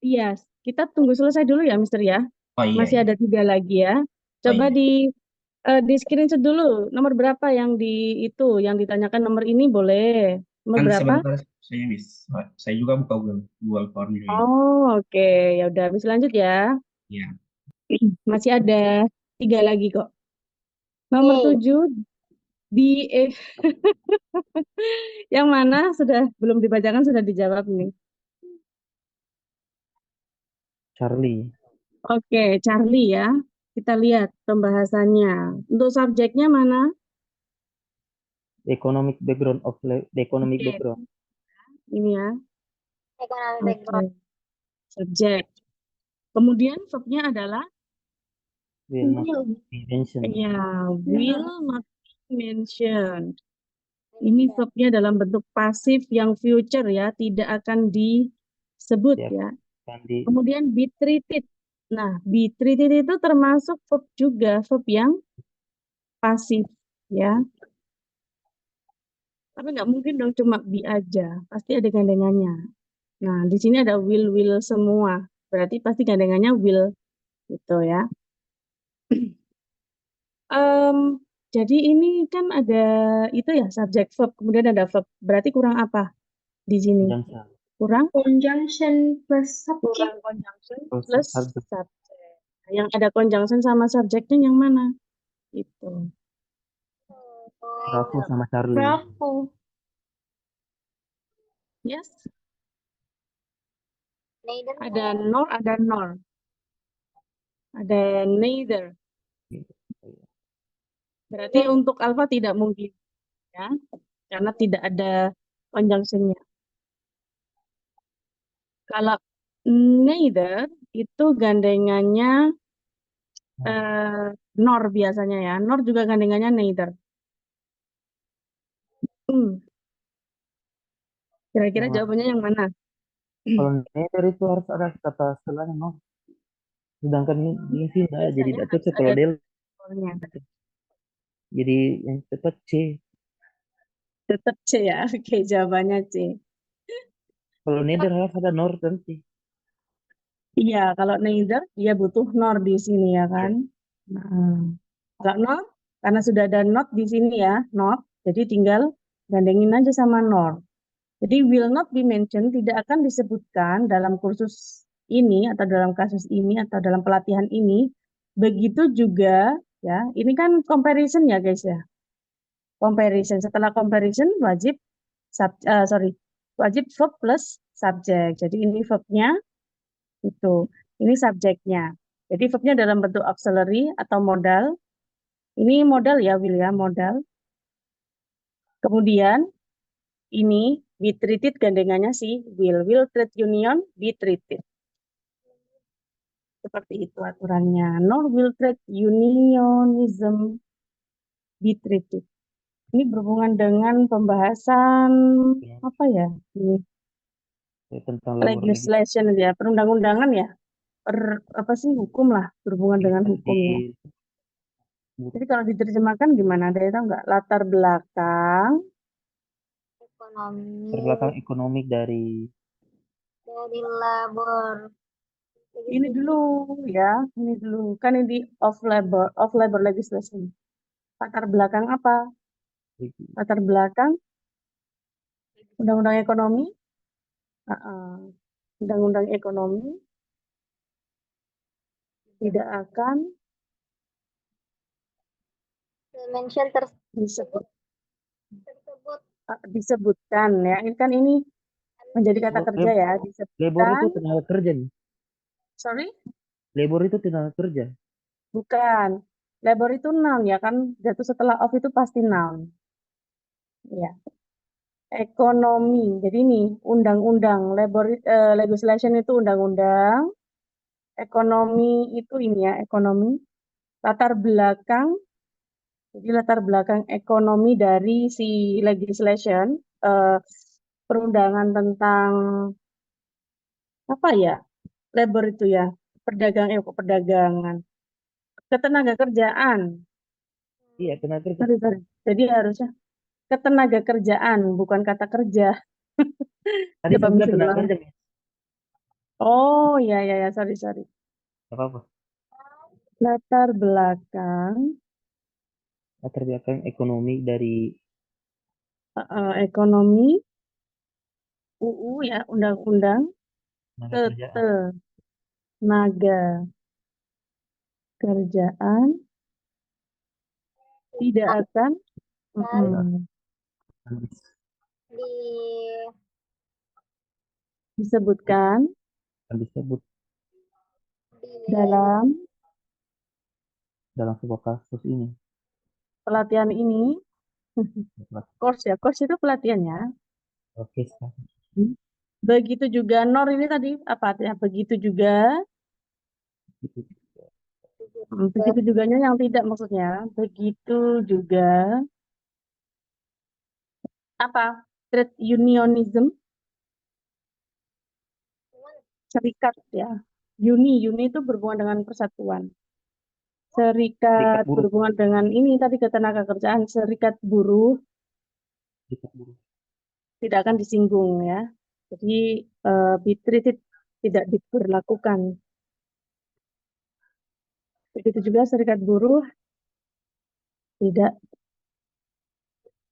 Iya, kita tunggu selesai dulu ya, Mister ya. Oh iya. Masih iya. ada 3 lagi ya. Coba Baik. di screenshot dulu. Nomor berapa yang yang ditanyakan nomor ini boleh. Nomor Nanti berapa? sebentar saya Miss. Saya juga buka Google Form ini. Oh, oke. Ya udah, bisa lanjut ya. Ya. Masih ada 3 lagi kok. Nomor 7 di yang mana sudah belum dibacakan, sudah dijawab nih. Charlie. Oke, Charlie ya. Kita lihat pembahasannya. Untuk subjeknya mana? Economic background of the economic Oke, background. ini ya. Economic Oke, background. subjek. Kemudian verbnya adalah Will not be mentioned. ya, will not be mentioned. Ini verbnya dalam bentuk pasif yang future ya, tidak akan disebut Ya, ya. kan di Kemudian be treated. Nah, be treated itu termasuk verb juga, verb yang pasif ya. Tapi nggak mungkin dong cuma be aja, pasti ada gandengannya. Nah, di sini ada will semua, berarti pasti gandengannya will gitu ya. Em, jadi ini kan ada itu ya subject verb, kemudian ada verb. Berarti kurang apa di sini? conjunction. Kurang Conjunction plus subject. conjunction Plus plus subject. subject. Yang ada conjunction sama subjeknya yang mana? Itu. Rafu sama Charlie. Rafu. Yes. Neither. Ada nor, ada nor. Ada neither. Berarti untuk alpha tidak mungkin ya, karena tidak ada conjunctionnya. Kalau neither itu gandengannya nor biasanya ya. Nor juga gandengannya neither. Kira-kira Nah, jawabannya yang mana? kalau neither itu harus ada kata setelahnya no. Sedangkan ini sih enggak, jadi Biasanya tidak harus cocok kalau ada del. nolnya. Jadi yang tepat C. Tetap C ya. Oke, jawabannya C. Kalau neither harus ada nor nanti. Iya, kalau neither dia butuh nor di sini ya kan. Nah, kalau nor karena sudah ada not di sini ya, not. Jadi tinggal gandengin aja sama nor. Jadi will not be mentioned tidak akan disebutkan dalam kursus ini atau dalam kasus ini atau dalam pelatihan ini. Begitu juga ya, ini kan comparison ya guys ya. Comparison. Setelah comparison wajib wajib verb plus subject. Jadi ini verbnya itu. Ini subjeknya. Jadi verbnya dalam bentuk auxiliary atau modal. Ini modal ya Will ya, modal. Kemudian ini be treated gandengannya sih will trade union be treated. Seperti itu aturannya. Nor will trade unionism be treated. Ini berhubungan dengan pembahasan apa ya? Ini Tentang labor legislation ya, perundang-undangan ya. Apa sih hukum lah, berhubungan dengan hukumnya. Jadi kalau diterjemahkan gimana? Ada yang tahu nggak? Latar belakang Ekonomi. terbelakang ekonomik dari labor. ini dulu ya, ini dulu. Kan ini of labor legislation. Latar belakang apa? Latar belakang undang-undang ekonomi, undang-undang ekonomi tidak akan mention disebut disebutkan ya. Ini kan ini menjadi kata kerja ya, labor itu disebutkan. tenaga kerja nih. Sorry? Labor itu tenaga kerja. Bukan. Labor itu noun ya kan, jatuh setelah of itu pasti noun. Ya. Ekonomi. Jadi ini undang-undang legislation itu undang-undang. Ekonomi itu ini ya, ekonomi. Latar belakang. Jadi latar belakang ekonomi dari si legislation perundangan tentang apa ya? Labor itu ya, perdagangan. Ketenaga kerjaan. Iya, tenaga kerja. Sorry. Jadi harusnya ketenaga kerjaan, bukan kata kerja. Tadi Coba saya bilang tenaga ulang. kerja nih. Oh, ya, sorry. Gak apa-apa. Latar belakang ekonomi dari ekonomi UU ya, undang-undang tenaga kerjaan. ketenaga kerjaan tidak akan Tidak di disebutkan akan disebut dalam dalam sebuah kasus ini. pelatihan ini. Course itu pelatihan ya. Oke, Kak. Begitu juga NOR ini tadi apa artinya? Begitu juga, Gitu. begitu juganya yang tidak maksudnya. Begitu juga apa? Trade unionism, serikat ya. Uni itu berhubungan dengan persatuan. Serikat Serikat buruh, berhubungan dengan ini tadi ketenaga kerjaan, serikat buruh serikat buruh. tidak akan disinggung ya. Jadi be treated, tidak diberlakukan. Begitu juga serikat buruh tidak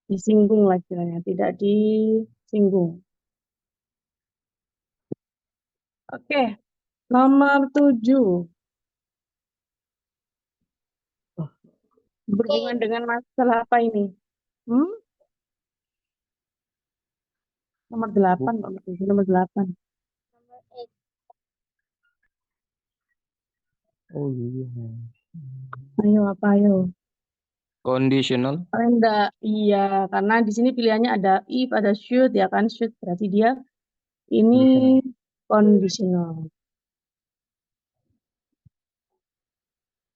disinggung lah istilahnya, tidak disinggung. Oke, nomor 7. Berhubungan dengan masalah apa ini? Hmm? Nomor 8, nomor 7, nomor 8. nomor 8. Oh iya. Ayo, apa ayo? Conditional. Enggak, iya, karena di sini pilihannya ada if, ada should, ya kan? Should berarti dia ini conditional.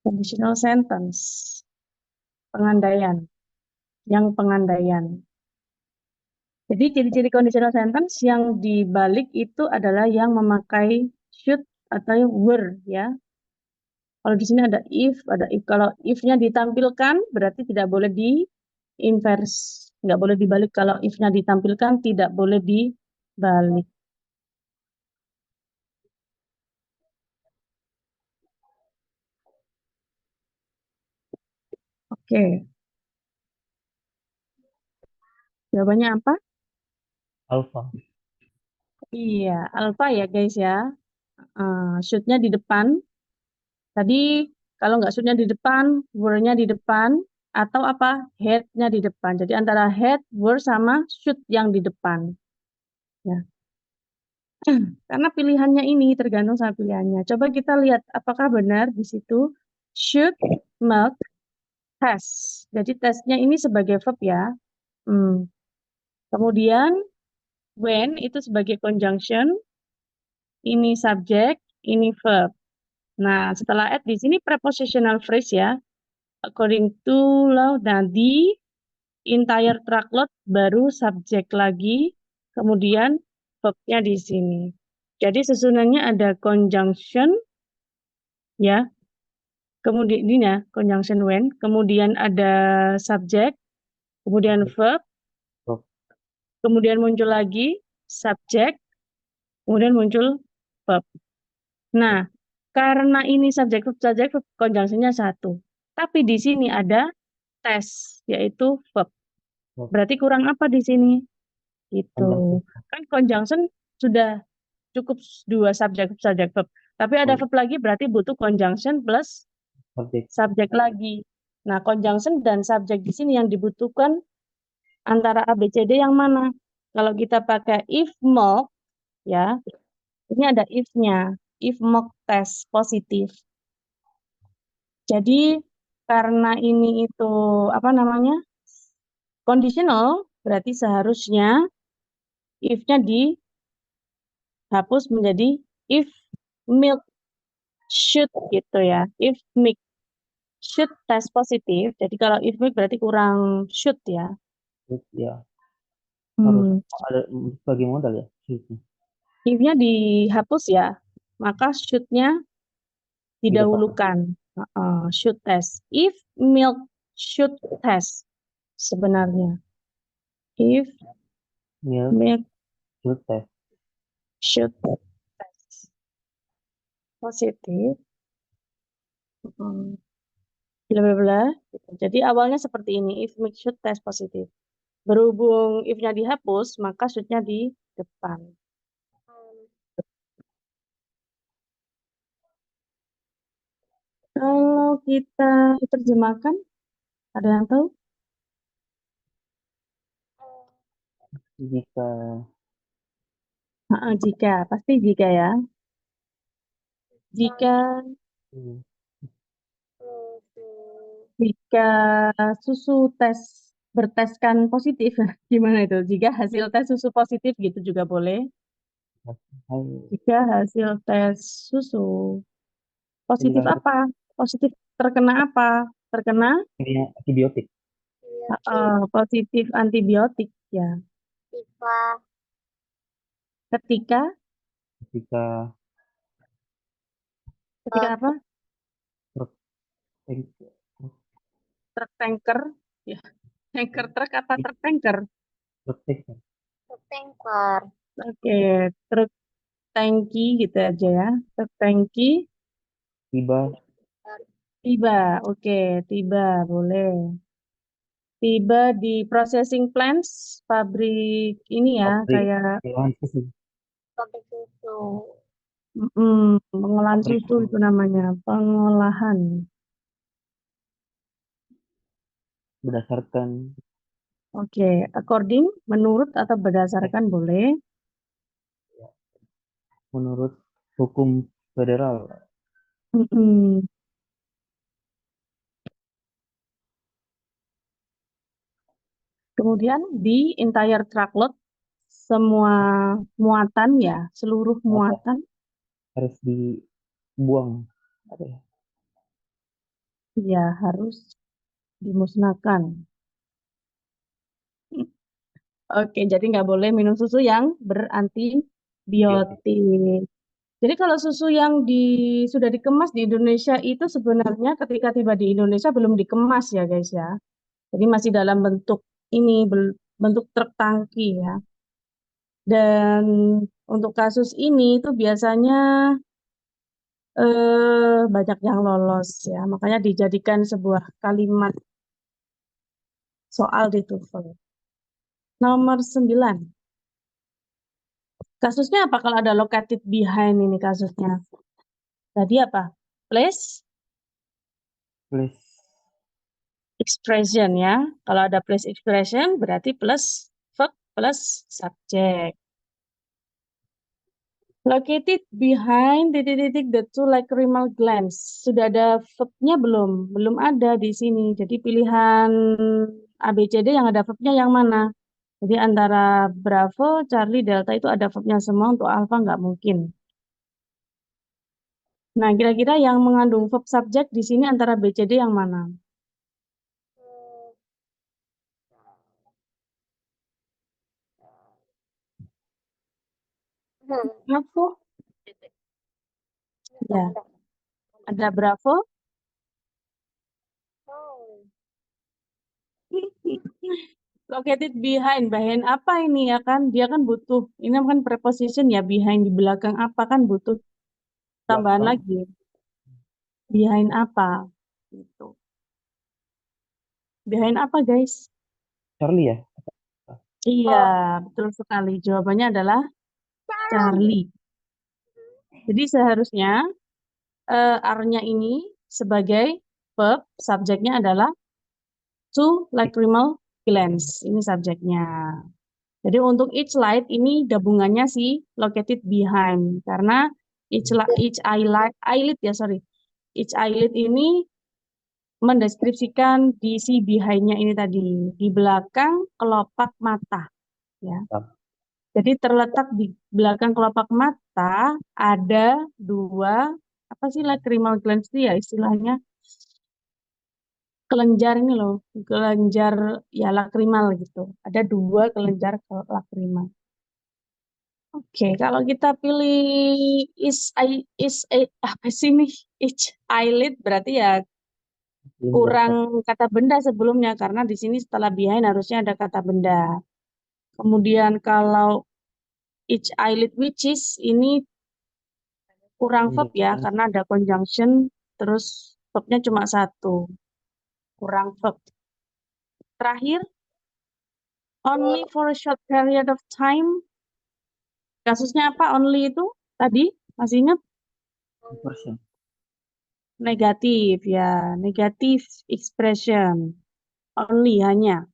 Conditional sentence. Pengandaian. Yang pengandaian. Jadi ciri-ciri conditional sentence yang dibalik itu adalah yang memakai should atau were ya. Kalau di sini ada if, ada if. Kalau if-nya ditampilkan berarti tidak boleh di inverse, nggak boleh dibalik. Kalau if-nya ditampilkan tidak boleh dibalik. Oke. Jawabannya apa? Alpha. Iya, alpha ya guys ya. Should-nya di depan. Tadi kalau nggak should-nya di depan, were-nya di depan, atau apa? Had-nya di depan. Jadi antara had, were, sama should yang di depan. Ya. Karena pilihannya ini tergantung sama pilihannya. Coba kita lihat apakah benar di situ should, milk, has. Jadi tesnya ini sebagai verb ya. Kemudian when itu sebagai conjunction, ini subject, ini verb. Nah, setelah add di sini prepositional phrase ya. According to law, nah di entire truckload baru subject lagi, kemudian verbnya di sini. Jadi susunannya ada conjunction ya. Kemudian ini ya, conjunction when, kemudian ada subject, kemudian verb, Verb. kemudian muncul lagi subject, kemudian muncul verb. Nah, karena ini subjek verb conjunction-nya satu. Tapi di sini ada tes, yaitu verb. Verb. Berarti kurang apa di sini? Itu. Conjunction. Kan conjunction sudah cukup dua subjek verb. Tapi ada verb lagi berarti butuh conjunction plus Subjek. subjek lagi. Nah, conjunction dan subjek di sini yang dibutuhkan antara A, B, C, D yang mana? Kalau kita pakai if mock, ya, ini ada if-nya. If mock test positif. Jadi karena ini itu apa namanya? Conditional, berarti seharusnya if-nya dihapus menjadi if milk should gitu ya. If milk should test positif. Jadi kalau if milk berarti kurang should ya. Terus ya harus ada sebagai modal ya. If-nya dihapus ya, maka should-nya didahulukan. Should test. If milk should test sebenarnya. If milk Should test. should test positif, Mm, bla bla bla. Gitu. Jadi awalnya seperti ini, if make should test positif. Berhubung if-nya dihapus, maka should-nya di depan. Kalau kita terjemahkan, ada yang tahu? Jika Jika, pasti jika ya. Jika hmm, jika susu berteskan positif, gimana itu? Jika hasil tes susu positif gitu juga boleh. hai, Jika hasil tes susu positif jika apa? Positif terkena apa? Terkena kimia antibiotik, positif antibiotik ya. Jika Ketika ketika ketika apa? truk Truk tanker ya. Tanker truk apa truk tanker? tanker tanker Oke, truk tangki gitu aja ya. Truk tangki tiba tiba. Oke, tiba boleh. Tiba di processing plants pabrik ini ya, pabrik kayak olahan susu, pabrik susu. pengolahan pabrik susu itu namanya, pengolahan. berdasarkan Oke, according, menurut atau berdasarkan boleh. menurut hukum federal, Mm-mm. Kemudian di entire truckload, semua muatan ya, seluruh apa muatan harus dibuang apa ya? ya harus dimusnahkan. Oke, jadi nggak boleh minum susu yang Antibiotik. berantibiotik. Jadi kalau susu yang sudah dikemas di Indonesia itu sebenarnya ketika tiba di Indonesia belum dikemas ya guys ya. Jadi masih dalam bentuk ini, bentuk truk tangki ya. Dan untuk kasus ini itu biasanya banyak yang lolos ya. Makanya dijadikan sebuah kalimat soal di TOEFL. Nomor 9. Kasusnya apa kalau ada located behind ini kasusnya? Tadi apa? Place Plus expression ya. Kalau ada place expression berarti plus verb plus subject. Located behind titik-titik the two lacrimal glands. Sudah ada verbnya belum? Belum ada di sini. Jadi pilihan ABCD yang ada verbnya yang mana? Jadi antara Bravo, Charlie, Delta itu ada verbnya semua. Untuk Alpha nggak mungkin. Nah, kira-kira yang mengandung verb subject di sini antara BCD yang mana? Bravo? Ya, ada Bravo. Located behind apa ini ya kan? Dia kan butuh, ini kan preposition ya, behind di belakang apa kan butuh tambahan belakang lagi. Behind apa? Gitu. Behind apa guys? Charlie ya, Iya, betul sekali. Jawabannya adalah Charlie. Jadi seharusnya R-nya ini sebagai verb, subjeknya adalah two lacrimal glands. Ini subjeknya. Jadi untuk each light ini gabungannya si located behind karena each eyelid ya sorry, each eyelid ini mendeskripsikan di si behind-nya ini tadi di belakang kelopak mata ya. Jadi terletak di belakang kelopak mata ada dua apa sih lacrimal glands itu ya istilahnya kelenjar ini loh, kelenjar ya lakrimal gitu. Ada dua kelenjar lakrimal. Oke, kalau kita pilih apa sih nih? Each eyelid berarti ya kurang kata benda sebelumnya karena di sini setelah behind harusnya ada kata benda. Kemudian kalau each eyelid which is ini kurang verb ya karena ada conjunction terus Verbnya cuma satu. Kurang verb. Terakhir, only for a short period of time. Kasusnya apa? Only itu tadi masih ingat? Inversion. Negatif ya, negative expression. Only hanya.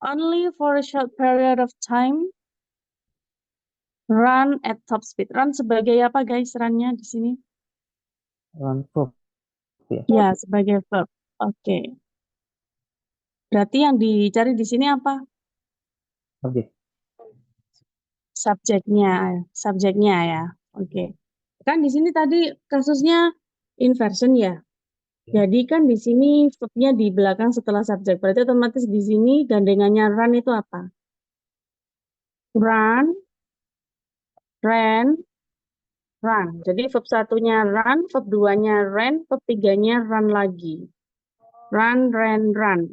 Only for a short period of time. Run at top speed. Run sebagai apa guys? Runnya di sini? Run verb. Ya. Ya, sebagai verb. Oke. Berarti yang dicari di sini apa? Subjek. Subjeknya ya. Oke. Kan di sini tadi kasusnya inversion ya. Jadi kan di sini verbnya di belakang setelah subjek. Berarti otomatis di sini gandengannya run itu apa? Run, ran, run. Jadi verb satunya run, verb duanya ran, verb tiganya run lagi. Run, ran, run.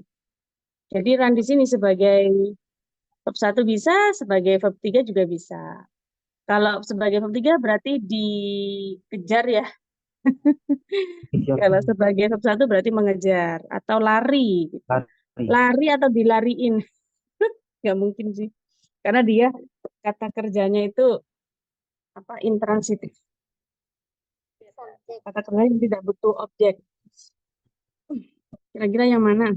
Jadi run di sini sebagai verb satu bisa, sebagai verb tiga juga bisa. Kalau sebagai verb tiga berarti dikejar ya. Kalau sebagai verb satu berarti mengejar atau lari gitu. Lari. Lari atau dilariin. Nggak mungkin sih. Karena dia kata kerjanya itu apa intransitif. Kata kerjanya tidak butuh objek. Kira-kira yang mana?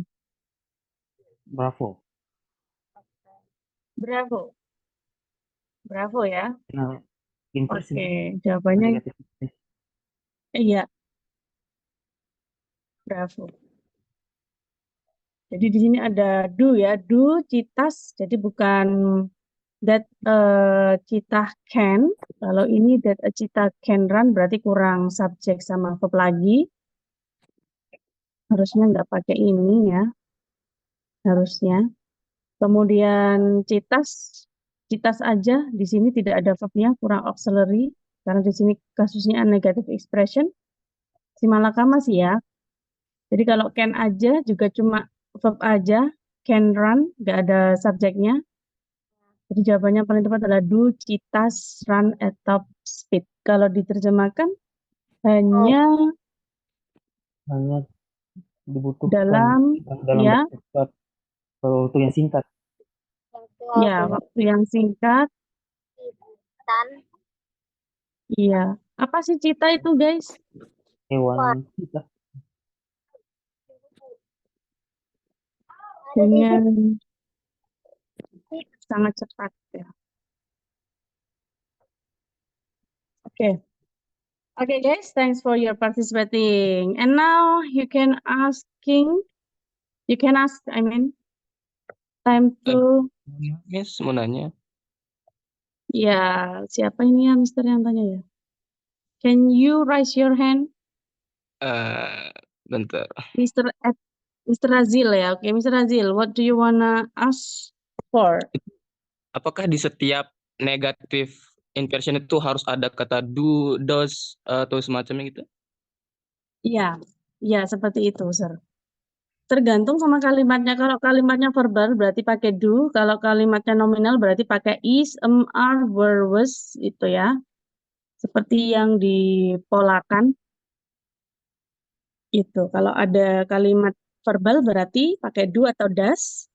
Bravo. Bravo. Bravo ya. Nah, inversion. Oke, jawabannya Negatif. iya. Bravo. Jadi di sini ada do ya, do citas. Jadi bukan that cita can. Kalau ini that a cita can run berarti kurang subjek sama verb lagi. Harusnya nggak pakai ini ya. Harusnya. Kemudian citas aja. Di sini tidak ada verbnya, kurang auxiliary. Karena di sini kasusnya negative expression. Si malakama sih ya. Jadi kalau can aja juga cuma verb aja. Can run, nggak ada subjeknya. Jadi jawabannya paling tepat adalah do citas run at top speed. Kalau diterjemahkan hanya dibutuhkan dalam ya, waktu yang singkat. ya waktu yang singkat. Iya. Apa sih cita itu guys? Hewan kita. Dengan sangat cepat ya. Oke. Oke guys, thanks for your participating. And now you can ask, time to, Miss mau nanya. ya siapa ini ya Mister yang tanya ya? Can you raise your hand? Bentar. Mr. Razil ya, oke Mr. Razil, what do you wanna ask for? Apakah di setiap negatif inversion itu harus ada kata do, does, atau semacamnya gitu? Iya, iya seperti itu, sir. Tergantung sama kalimatnya. Kalau kalimatnya verbal berarti pakai do, kalau kalimatnya nominal berarti pakai is, are, were, was itu ya. Seperti yang dipolakan itu. Kalau ada kalimat verbal berarti pakai do atau does.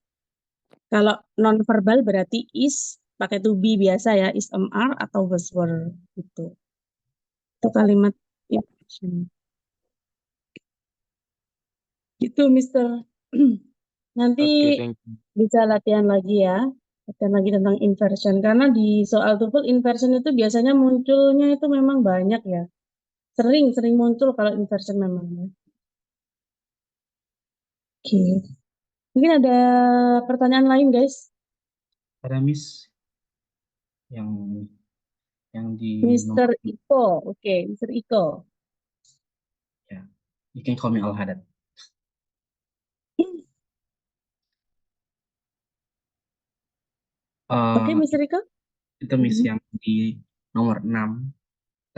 Kalau non verbal berarti is pakai to be biasa ya, is, are atau was, were gitu. Itu kalimat inversion. Gitu, Mister. Nanti Oke, thank you. bisa latihan lagi ya. Latihan lagi tentang inversion. Karena di soal TOEFL inversion itu biasanya munculnya itu memang banyak ya. Sering muncul kalau inversion memang ya. Oke. Mungkin ada pertanyaan lain, guys. Ada Miss yang di Mr. nomor Iko. Oke, Mr. Iko. ya. You can call me Al Haddad. Oke, Mr. Iko. Itu Miss yang di nomor 6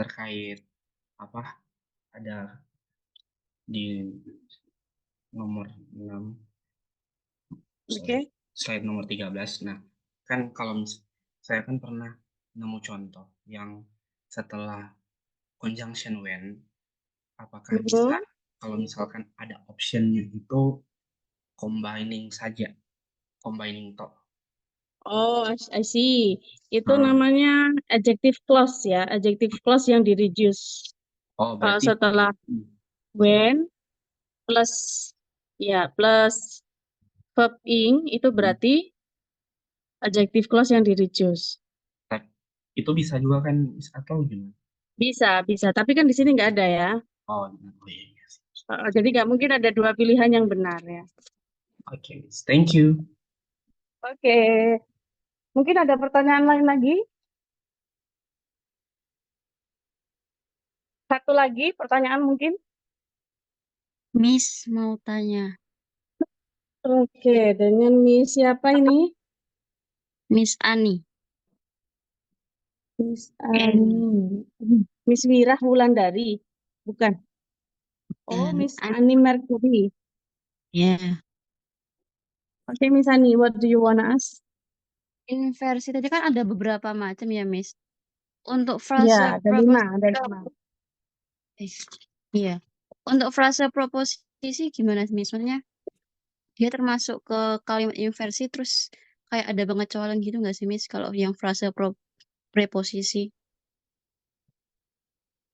terkait apa? Ada di nomor 6 Oke. slide nomor 13. Nah, kan kalau saya kan pernah nemu contoh yang setelah conjunction when, apakah bisa kalau misalkan ada optionnya itu combining saja, combining to. Oh, I see. Itu Hmm. namanya adjective clause ya, adjective clause yang di reduce. Oh, berarti Setelah when plus plus verb ing itu berarti adjective clause yang di reduce. itu bisa juga kan atau gimana? Bisa. Tapi kan di sini nggak ada ya. Oh iya. Jadi nggak mungkin ada dua pilihan yang benar ya. Oke, thank you. Oke. Mungkin ada pertanyaan lain lagi? Satu lagi pertanyaan mungkin? Miss mau tanya. Oke, dengan Miss siapa ini? Miss Ani. Miss Ani. Miss Wirah Wulandari. Bukan. Oh, Miss Ani Mercury. Ya. Oke, Miss Ani, what do you wanna ask? Inversi tadi kan ada beberapa macam ya, Miss. Untuk frase Ya, ada lima. Iya. Untuk frase proposisi gimana, Miss? Maksudnya dia termasuk ke kalimat inversi terus kayak ada pengecualian gitu nggak sih, Miss? Kalau yang frase preposisi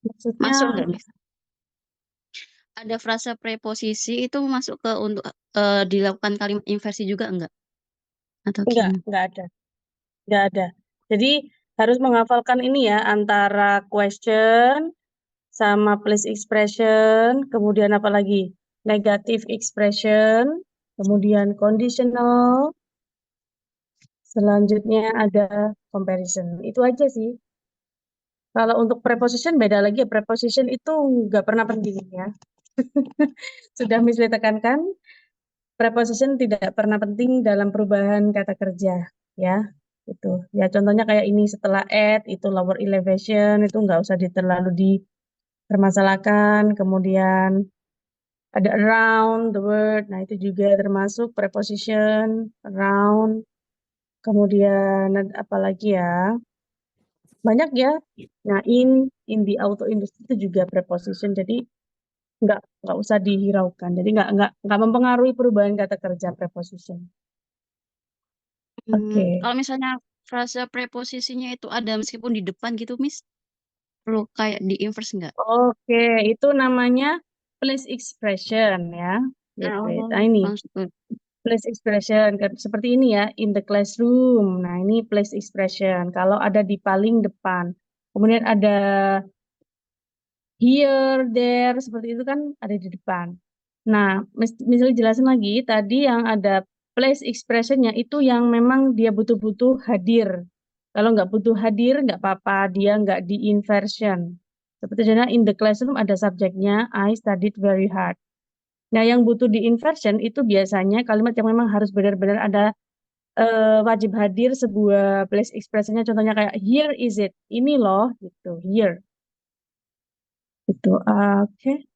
Maksudnya, masuk nggak, Miss? Ada frase preposisi itu masuk ke untuk dilakukan kalimat inversi juga enggak? Atau gimana? enggak ada. Jadi harus menghafalkan ini ya, antara question sama place expression, kemudian apa lagi? Negative expression, kemudian conditional, selanjutnya ada comparison. Itu aja sih. Kalau untuk preposition beda lagi ya. Preposition itu nggak pernah penting ya. Sudah Miss Lee tekankan, preposition tidak pernah penting dalam perubahan kata kerja ya. Itu ya, contohnya kayak ini, setelah at itu lower elevation, itu nggak usah terlalu dipermasalahkan. Kemudian ada around the word, nah itu juga termasuk preposition around. Kemudian apa lagi ya, banyak ya. Nah, in the auto industry itu juga preposition, jadi nggak usah dihiraukan. Jadi nggak mempengaruhi perubahan kata kerja preposition. Oke. Kalau misalnya frase preposisinya itu ada meskipun di depan gitu, Miss, perlu kayak di inverse nggak? Oke, itu namanya place expression ya. Nah, ini Maksud. place expression seperti ini ya, in the classroom. Nah, ini place expression kalau ada di paling depan. Kemudian ada here, there, seperti itu kan ada di depan. Nah, misalnya jelasin lagi, tadi yang ada place expression-nya itu yang memang dia butuh-butuh hadir. Kalau nggak butuh hadir, nggak apa-apa, dia nggak di inversion. Seperti contohnya in the classroom ada subjeknya, I studied very hard. Nah, yang butuh di inversion itu biasanya kalimat yang memang harus benar-benar ada wajib hadir sebuah place expression-nya. Contohnya kayak here is it, ini loh, gitu, here. Itu, oke.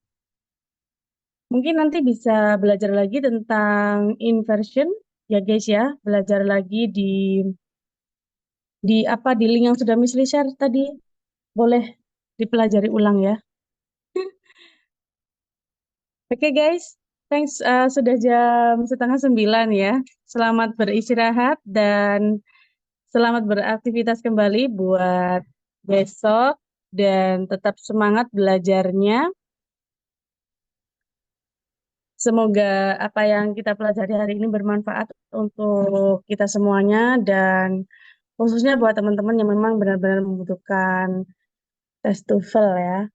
Mungkin nanti bisa belajar lagi tentang inversion ya guys ya, belajar lagi di link yang sudah Miss Lee share tadi. Boleh dipelajari ulang ya. Oke guys, thanks, sudah jam 8:30 ya. Selamat beristirahat dan selamat beraktivitas kembali buat besok dan tetap semangat belajarnya. Semoga apa yang kita pelajari hari ini bermanfaat untuk kita semuanya dan khususnya buat teman-teman yang memang benar-benar membutuhkan tes TOEFL ya.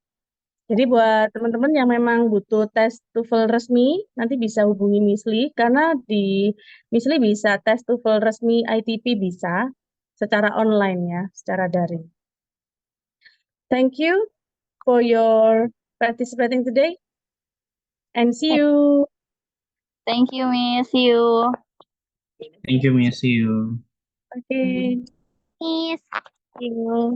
Jadi buat teman-teman yang memang butuh tes TOEFL resmi, nanti bisa hubungi Miss Lee karena di Miss Lee bisa tes TOEFL resmi ITP bisa secara online ya, secara daring. Thank you for your participating today and see you. Thank you, Miss. See you. Thank you, Miss. See you. Okay. Miss. See you.